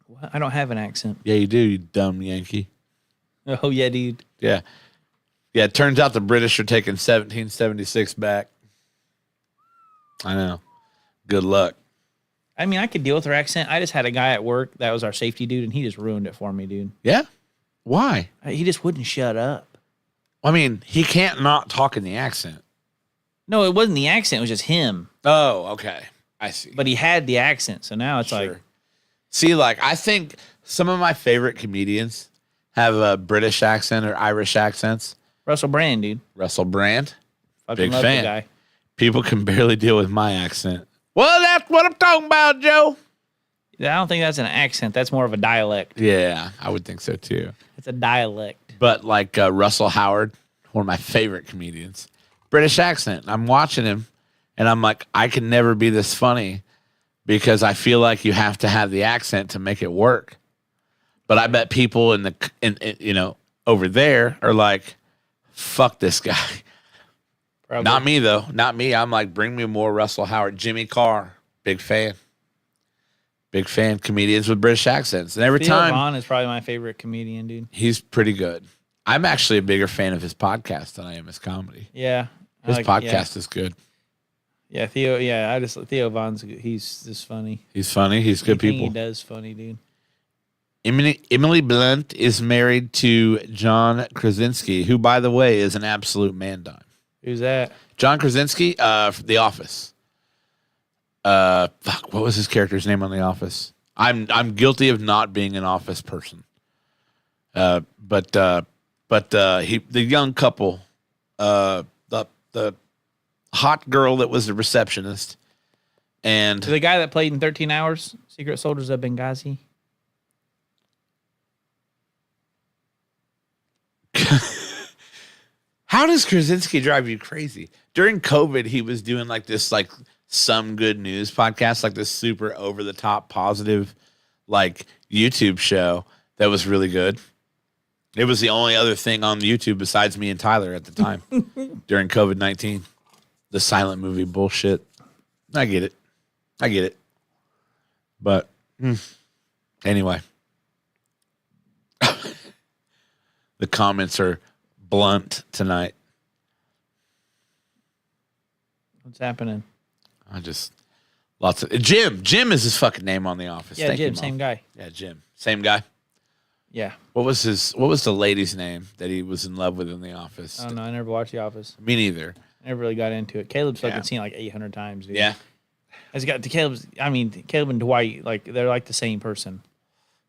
What? I don't have an accent. Yeah, you do, you dumb Yankee. Oh, yeah, dude. Yeah. Yeah, it turns out the British are taking 1776 back. I know. Good luck. I mean, I could deal with her accent. I just had a guy at work that was our safety dude, and he just ruined it for me, dude. Yeah? Why? He just wouldn't shut up. I mean, he can't not talk in the accent. No, it wasn't the accent. It was just him. Oh, okay. I see. But he had the accent, so now it's like... See, like, I think some of my favorite comedians have a British accent or Irish accents. Russell Brand, dude. Russell Brand. Fucking Big love fan. the guy. People can barely deal with my accent. Well, that's what I'm talking about, Joe. I don't think that's an accent. That's more of a dialect. Yeah, I would think so too. It's a dialect. But like Russell Howard, one of my favorite comedians, British accent. I'm watching him, and I'm like, I can never be this funny because I feel like you have to have the accent to make it work. But I bet people in over there are like, fuck this guy. Probably. Not me though. Not me. I'm like, bring me more Russell Howard. Jimmy Carr, big fan. Big fan. Comedians with British accents, and every Theo time Vaughn is probably my favorite comedian, dude. he's pretty good. I'm actually a bigger fan of his podcast than I am his comedy. Yeah, His podcast is good. Yeah, Theo. Yeah, Theo Vaughn's. He's just funny. He's funny. He's good Anything people. He does funny, dude. Emily Blunt is married to John Krasinski, who, by the way, is an absolute man dime. Who's that? John Krasinski, The Office. Fuck, what was his character's name on The Office? I'm guilty of not being an Office person. But the young couple, the hot girl that was the receptionist, and The guy that played in 13 Hours, Secret Soldiers of Benghazi. how does Krasinski drive you crazy? During COVID, he was doing like this, like some good news podcast, like this super over the top positive, like YouTube show that was really good. It was the only other thing on YouTube besides me and Tyler at the time during COVID-19. The silent movie bullshit. I get it. But anyway, the comments are blunt tonight. What's happening? I just lots of Jim. Jim is his fucking name on The Office. Yeah, Thank you, Jim, Mom. same guy. Yeah, Jim, same guy. Yeah. What was the lady's name that he was in love with in The Office? I don't know. I never watched The Office. Me neither. I never really got into it. Caleb's fucking Yeah. seen it like 800 times, dude. Yeah, Has got the Caleb's. I mean, Caleb and Dwight, like they're like the same person.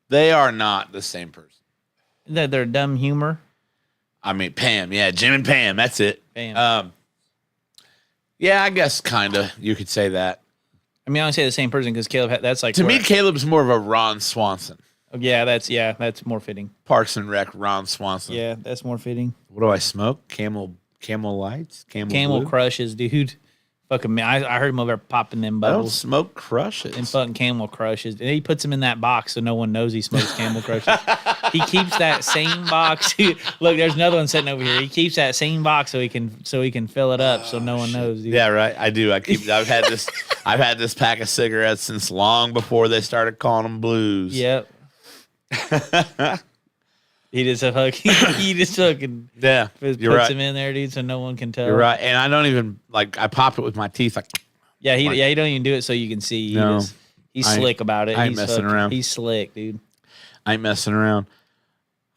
they are not the same person. They're dumb humor. I mean, Pam. Yeah, Jim and Pam. That's it. Pam. Yeah, I guess kind of. You could say that. I mean, I only say the same person because Caleb. That's like To me, where- Caleb's more of a Ron Swanson. Yeah, that's more fitting. Parks and Rec, Ron Swanson. Yeah, that's more fitting. What do I smoke? Camel Lights? Camel Blue? Crushes, dude. Fucking man, I heard him over there popping them I don't bubbles. smoke Crushes. And fucking Camel Crushes. And he puts them in that box so no one knows he smokes Camel Crushes. He keeps that same box. Look, there's another one sitting over here. He keeps that same box so he can fill it up so no one knows. Dude. Yeah, right. I do. I've had this pack of cigarettes since long before they started calling them blues. Yep. He just fucking Yeah. puts You're right. them in there, dude, so no one can tell. You're right. And I don't even I pop it with my teeth like Yeah, he don't even do it so you can see. No. He's I ain't- slick about it. I ain't He's messing around. He's slick, dude. I ain't messing around.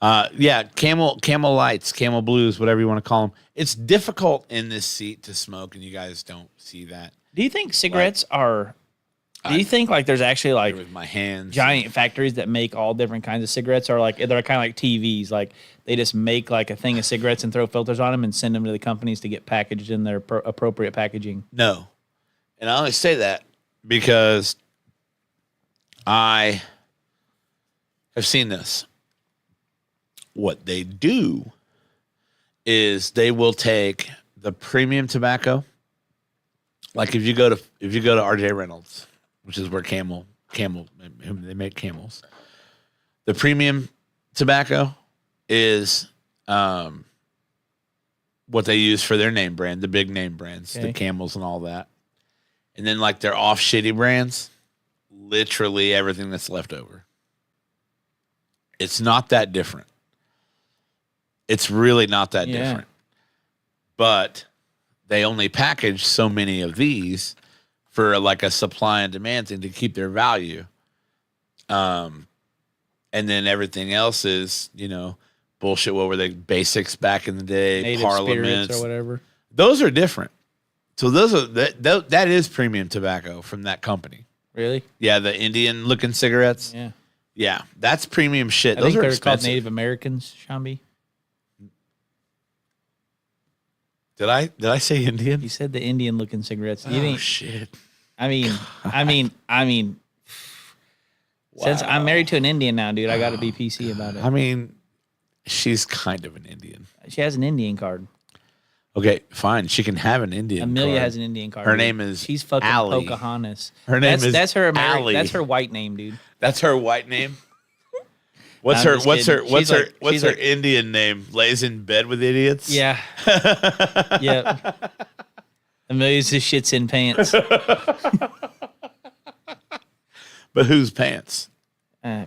Yeah, Camel Lights, Camel Blues, whatever you want to call them. It's difficult in this seat to smoke, and you guys don't see that. Do you think cigarettes are? Do you think like there's actually like With my hands, giant factories that make all different kinds of cigarettes, or like they're kind of like TVs? Like they just make like a thing of cigarettes and throw filters on them and send them to the companies to get packaged in their appropriate packaging. No, and I only say that because I have seen this. What they do is they will take the premium tobacco. Like if you go to RJ Reynolds, which is where Camel they make Camels. The premium tobacco is what they use for their name brand, the big name brands, Okay. the Camels and all that. And then like their off shitty brands, literally everything that's left over. It's not that different. It's really not that Yeah. different. But they only package so many of these for like a supply and demand thing to keep their value. And then everything else is, bullshit. What were the basics back in the day? Native Parliaments spirits or whatever. Those are different. So those are that is premium tobacco from that company. Really? Yeah, the Indian looking cigarettes. Yeah. Yeah, that's premium shit. I Those think are they're expensive. called Native Americans, Shambi. Did I say Indian? You said the Indian looking cigarettes. You Oh didn't. shit! I mean. Since I'm married to an Indian now, dude, I got to be PC about it. I mean, she's kind of an Indian. She has an Indian card. Okay, fine. She can have an Indian. Amelia card. has an Indian card. Her dude. name is She's fucking Allie. Pocahontas. Her name is that's her Allie. That's her white name, dude. That's her white name. What's I'm her just what's her kidding. what's She's her like- what's she's her like- Indian name? Lays in bed with idiots. Yeah. Yeah. Amelia's just shits in pants. But whose pants?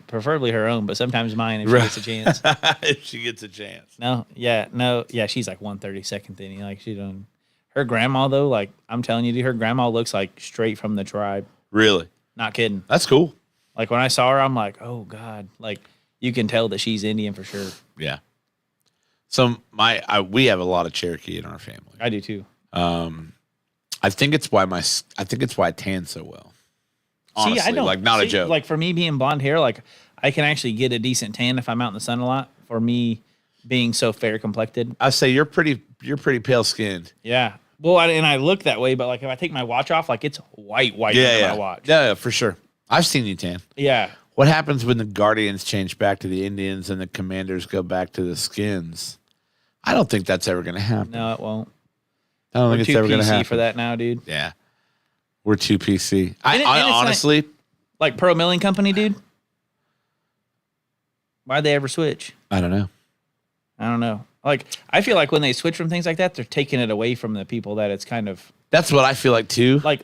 Preferably her own, but sometimes mine if she Right. gets a chance. If she gets a chance. No, yeah, she's like 132nd Denny. Like she don't. Her grandma though, like I'm telling you, dude, her grandma looks like straight from the tribe. Really? Not kidding. That's cool. Like when I saw her, I'm like, oh god, like you can tell that she's Indian for sure. Yeah. So we have a lot of Cherokee in our family. I do too. I think it's why I tan so well. Honestly, See, I don't like not a see, joke. Like for me being blonde hair, like I can actually get a decent tan if I'm out in the sun a lot. For me being so fair complected, I say you're pretty pale skinned. yeah. Well, and I look that way, but like if I take my watch off, like it's white under my watch. Yeah, for sure. I've seen you tan. Yeah. What happens when the Guardians change back to the Indians and the Commanders go back to the Skins? I don't think that's ever going to happen. No, it won't. I don't We're think it's too ever going to PC happen. for that now, dude. Yeah. We're too PC. I And it's honestly, Like Pro Milling Company, dude. Why'd they ever switch? I don't know. I don't know. Like I feel like when they switch from things like that, they're taking it away from the people that it's kind of That's what I feel like too. like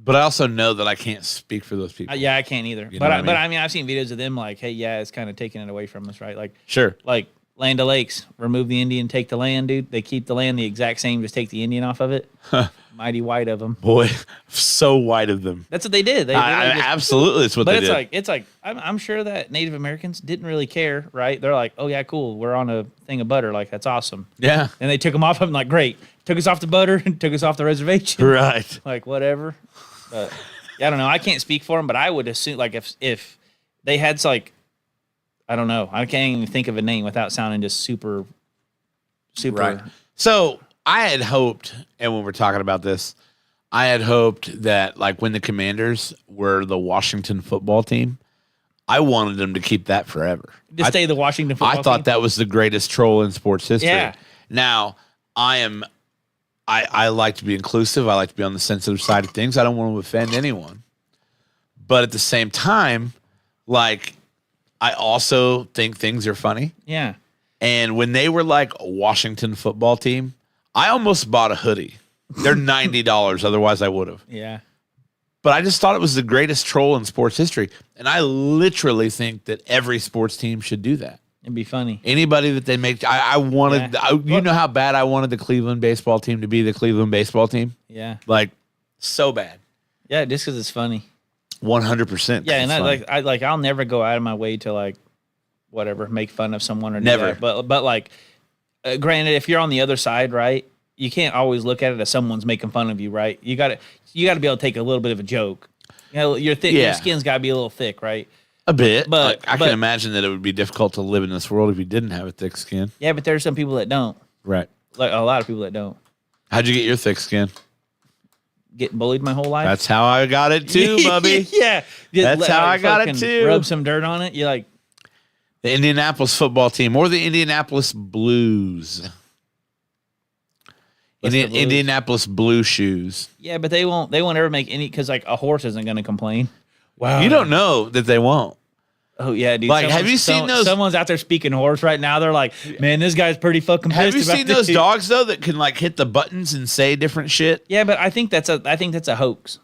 But I also know that I can't speak for those people. yeah, I can't either. You know But what I mean? but I mean, I've seen videos of them like, hey, yeah, it's kind of taking it away from us, right? Sure. Like Land O'Lakes, remove the Indian, take the land, dude. They keep the land the exact same, just take the Indian off of it. Mighty white of them. Boy, so white of them. That's what they did. They literally just- Absolutely, it's what but they it's did. like I'm sure that Native Americans didn't really care, right? They're like, oh yeah, cool, we're on a thing of butter, like that's awesome. Yeah. And they took them off. I'm like, great, took us off the butter and took us off the reservation. Right. Like whatever. But yeah, I don't know. I can't speak for them, but I would assume like if they had like, I don't know. I can't even think of a name without sounding just super. Right. So I had hoped, and when we're talking about this, I had hoped that like when the Commanders were the Washington football team, I wanted them to keep that forever. To stay the Washington football I thought team. that was the greatest troll in sports history. Yeah. Now I like to be inclusive. I like to be on the sensitive side of things. I don't want to offend anyone. But at the same time, like I also think things are funny. Yeah. And when they were like a Washington football team, I almost bought a hoodie. They're $90. Otherwise I would have. Yeah. But I just thought it was the greatest troll in sports history. And I literally think that every sports team should do that. It'd be funny. Anybody that they make, I wanted, Yeah. you know how bad I wanted the Cleveland baseball team to be the Cleveland baseball team? Yeah. Like, so bad. Yeah, just because it's funny. 100%. Yeah, and It's funny. I'll never go out of my way to like whatever make fun of someone or do Never. that. But like, granted, if you're on the other side, right, you can't always look at it as someone's making fun of you, right? You got to be able to take a little bit of a joke. You know, your Yeah. skin's got to be a little thick, right? A bit. but- Like, I but- can imagine that it would be difficult to live in this world if you didn't have a thick skin. Yeah, but there's some people that don't. Right. Like a lot of people that don't. How'd you get your thick skin? Getting bullied my whole life. That's how I got it too, Bubby. Yeah. Just That's how I got it, fucking too. Rub some dirt on it. You're like, The Indianapolis football team or the Indianapolis Blues. What's the Blues? Indianapolis Blue Shoes. yeah, but they won't ever make any, because like a horse isn't going to complain. Wow. You don't know that they won't. Oh yeah, dude. Like, have you seen those- Someone's out there speaking horse right now. They're like, man, this guy's pretty fucking pissed Have you about seen those this." dogs though that can like hit the buttons and say different shit? Yeah, but I think that's a hoax.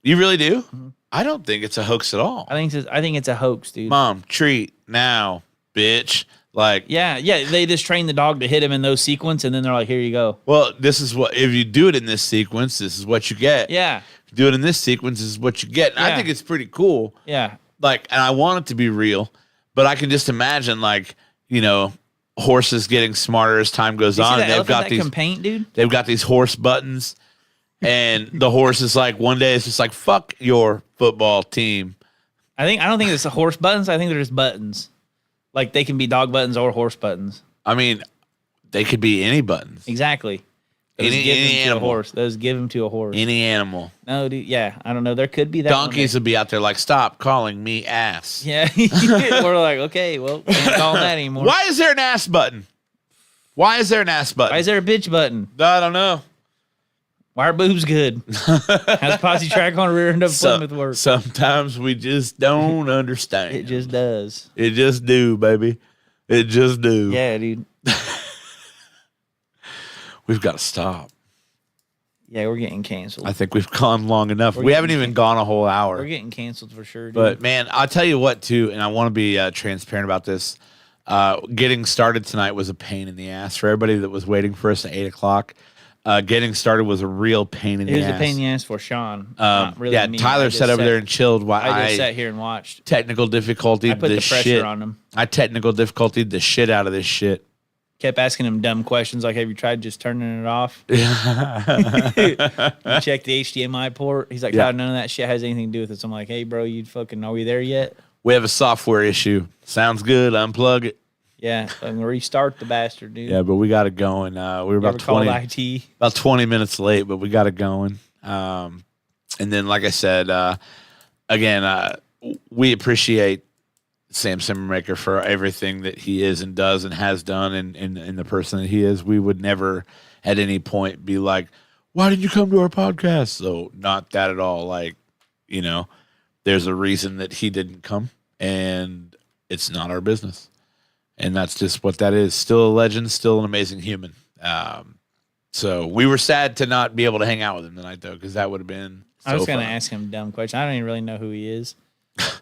You really do? I don't think it's a hoax at all. I think it's a hoax, dude. Mom, treat now, bitch. Like, Yeah. They just train the dog to hit him in those sequence, and then they're like, here you go. well, this is what if you do it in this sequence, this is what you get. Yeah. If you do it in this sequence, this is what you get. And I Yeah. think it's pretty cool. Yeah. Like, and I want it to be real, but I can just imagine like, you know, horses getting smarter as time goes You see on. that And they've elephant got that these can paint, dude? they've got these horse buttons. And the horse is like one day it's just like, fuck your football team. I don't think it's the horse buttons. I think they're just buttons. Like they can be dog buttons or horse buttons. I mean, they could be any buttons. Exactly. Those Any give him to animal. a horse. Those give him to a horse. Any animal. No, dude. Yeah, I don't know. There could be that. Donkeys would be out there like, stop calling me ass. Yeah, we're like, okay, well, can't call him that anymore. Why is there an ass button? Why is there an ass button? Why is there a bitch button? I don't know. Why are boobs good? How's posse track on rear end of Plymouth work? Sometimes we just don't understand. It just does. It just do, baby. It just do. Yeah, dude. We've got to stop. Yeah, we're getting canceled. I think we've gone long enough. We haven't even gone a whole hour. We're getting canceled for sure, dude. But man, I'll tell you what too, and I want to be transparent about this. Getting started tonight was a pain in the ass for everybody that was waiting for us at 8:00. Getting started was a real pain in the ass. It was a pain in the ass for Sean. Not really yeah, me. Tyler sat over there and chilled while I just sat here and watched. technical difficulty. I put the pressure on him. I technical difficulty the shit out of this shit. Kept asking him dumb questions like, have you tried just turning it off? You check the HDMI port. He's like, Yeah. "God, none of that shit has anything to do with it." So I'm like, hey, bro, you fucking, are we there yet? We have a software issue. Sounds good. Unplug it. Yeah, fucking restart the bastard, dude. Yeah, but we got it going. We were about Called 20. IT. About 20 minutes late, but we got it going. And then, like I said, again, we appreciate Sam Simmermaker for everything that he is and does and has done and the person that he is. We would never at any point be like, why did you come to our podcast? So not that at all. Like, you know, there's a reason that he didn't come and it's not our business. And that's just what that is. Still a legend, still an amazing human. So we were sad to not be able to hang out with him tonight, though, because that would have been so I was going to fun. ask him a dumb question. I don't even really know who he is.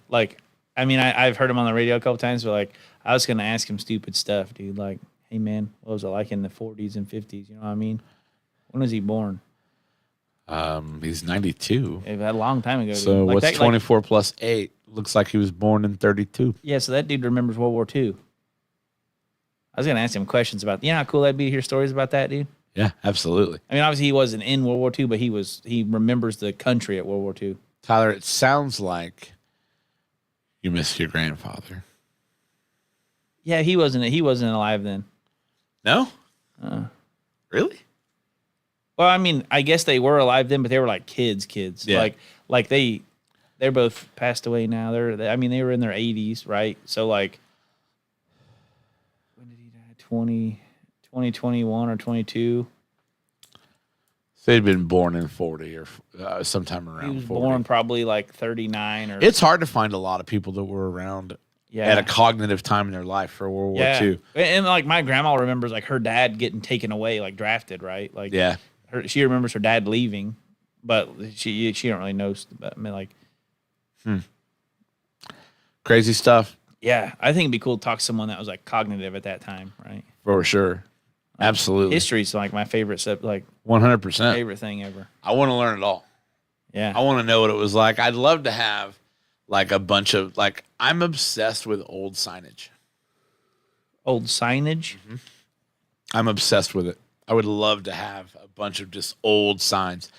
Like, I mean, I've heard him on the radio a couple times, but like, I was going to ask him stupid stuff, dude. Like, hey, man, what was it like in the 40s and 50s? You know what I mean? When was he born? He's 92. A long time ago. So dude. Like what's that, 24 plus 8? Looks like he was born in 32. Yeah, so that dude remembers World War II. I was going to ask him questions about, you know how cool that'd be to hear stories about that, dude? Yeah, absolutely. I mean, obviously he wasn't in World War II, but he remembers the country at World War II. Tyler, it sounds like you missed your grandfather. Yeah, he wasn't alive then. No? Really? Well, I mean, I guess they were alive then, but they were like kids. Yeah. Like they're both passed away now. They were in their 80s, right? So like, when did he die? 2021 or 22? So he'd been born in 40 or sometime around 40. He was born probably like 39 or. It's hard to find a lot of people that were around at a cognitive time in their life for World War II. And like my grandma remembers like her dad getting taken away, like drafted, right? Like Yeah. she remembers her dad leaving, but she don't really know. But I mean, like, Crazy stuff. yeah, I think it'd be cool to talk to someone that was like cognitive at that time, right? For sure. Absolutely. History's like my favorite 100%. favorite thing ever. I want to learn it all. Yeah. I want to know what it was like. I'd love to have like a bunch of like I'm obsessed with old signage. Old signage. I'm obsessed with it. I would love to have a bunch of just old signs.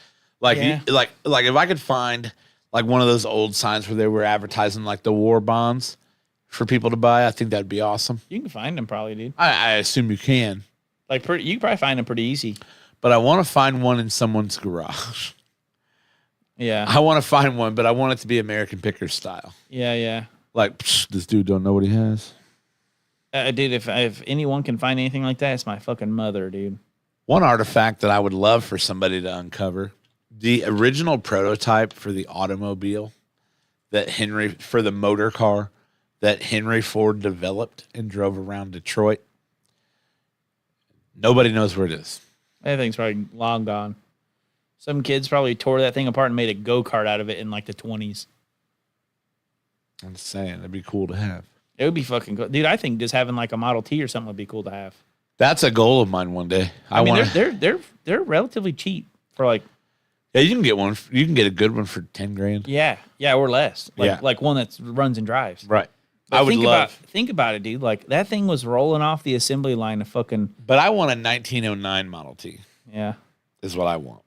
Like Yeah. like if I could find like one of those old signs where they were advertising like the war bonds for people to buy, I think that'd be awesome. You can find them probably, dude. I assume you can. Like you can probably find them pretty easy. But I want to find one in someone's garage. Yeah. I want to find one, but I want it to be American Picker style. Yeah. Like, this dude don't know what he has. Dude, if anyone can find anything like that, it's my fucking mother, dude. One artifact that I would love for somebody to uncover, the original prototype for the automobile for the motor car that Henry Ford developed and drove around Detroit. Nobody knows where it is. That thing's probably long gone. Some kids probably tore that thing apart and made a go-kart out of it in like the 20s. I'm just saying, that'd be cool to have. It would be fucking cool. Dude, I think just having like a Model T or something would be cool to have. That's a goal of mine one day. I mean, they're relatively cheap for like. Yeah, you can get one. You can get a good one for 10 grand. Yeah, or less. Like one that runs and drives. Right. But I would love. Think about it, dude. Like that thing was rolling off the assembly line of fucking. But I want a 1909 Model T. Yeah. Is what I want.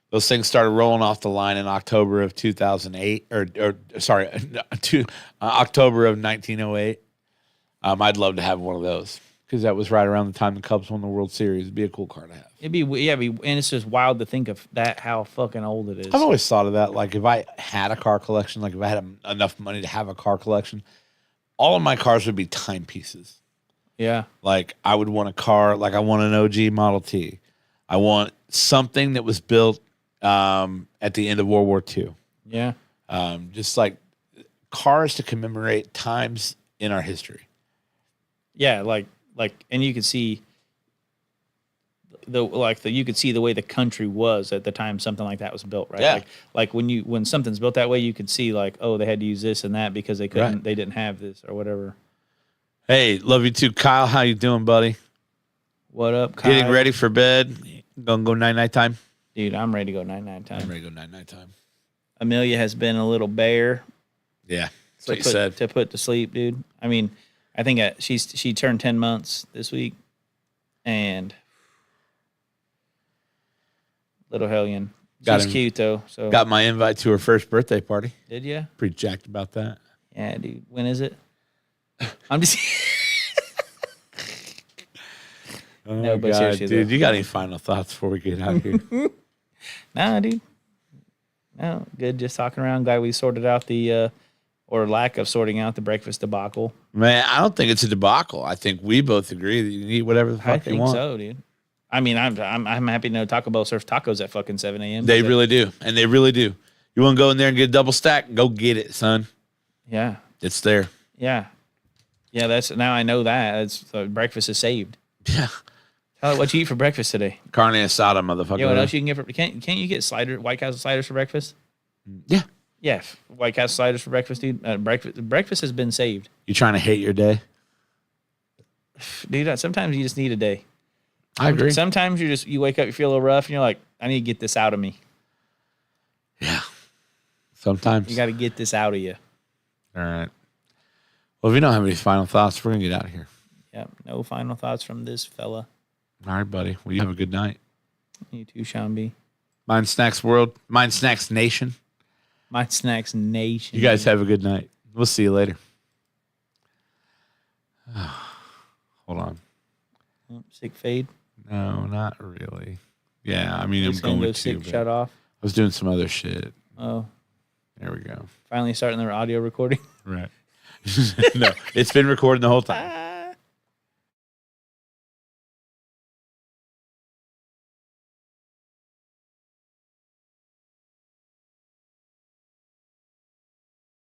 Those things started rolling off the line in October of 2008, October of 1908. I'd love to have one of those. because that was right around the time the Cubs won the World Series. It'd be a cool car to have. It'd be and it's just wild to think of that how fucking old it is. I've always thought of that. Like if I had a car collection, like if I had enough money to have a car collection, all of my cars would be timepieces. Yeah. Like I would want a car, like I want an OG Model T. I want something that was built at the end of World War II. Yeah. Just like cars to commemorate times in our history. Yeah, and you could see you could see the way the country was at the time something like that was built, right? Yeah. Like when something's built that way, you could see like, oh, they had to use this and that because they couldn't, they didn't have this or whatever. Hey, love you too, Kyle. How you doing, buddy? What up, Kyle? Getting ready for bed. Gonna go night time. Dude, I'm ready to go night time. I'm ready to go night time. Amelia has been a little bear. Yeah, that's what you said. To put to sleep, dude. I mean, I think she turned 10 months this week, and little hellion. She's cute though. So got my invite to her first birthday party. Did you? Pretty jacked about that. Yeah, dude. When is it? I'm just. Oh No, but God, seriously, dude, though. you got any final thoughts before we get out of here? Nah, dude. No, good. Just talking around. Glad we sorted out the, or lack of sorting out the breakfast debacle. Man, I don't think it's a debacle. I think we both agree that you can eat whatever the fuck I you think want. so, dude. I mean, I'm happy to know Taco Bell serves tacos at fucking 7 a.m. They really do, and they really do. You want to go in there and get a double stack? Go get it, son. Yeah, It's there. yeah. That's now I know that. It's breakfast is saved. Yeah. What'd you eat for breakfast today? Carne asada, motherfucker. Yeah, what else you can get for can't you get White Castle sliders for breakfast? Yeah. Yeah, White Castle sliders for breakfast, dude. Breakfast has been saved, You trying to hate your day? dude. Sometimes you just need a day. I agree. Sometimes you wake up, you feel a little rough, and you're like, I need to get this out of me. Yeah. Sometimes. You got to get this out of you. All right. Well, if you don't have any final thoughts, we're going to get out of here. Yep. No final thoughts from this fella. All right, buddy. Well, you have a good night. You too, Sean B. Mind Snacks World. Mind Snacks Nation. Mind Snacks Nation. You guys have a good night. We'll see you later. Hold on. Sick fade. No, not really. Yeah, I mean, I'm Just gonna going go to. sick, but shut off. I was doing some other shit. Oh, There we go. finally starting their audio recording. Right. No, it's been recording the whole time.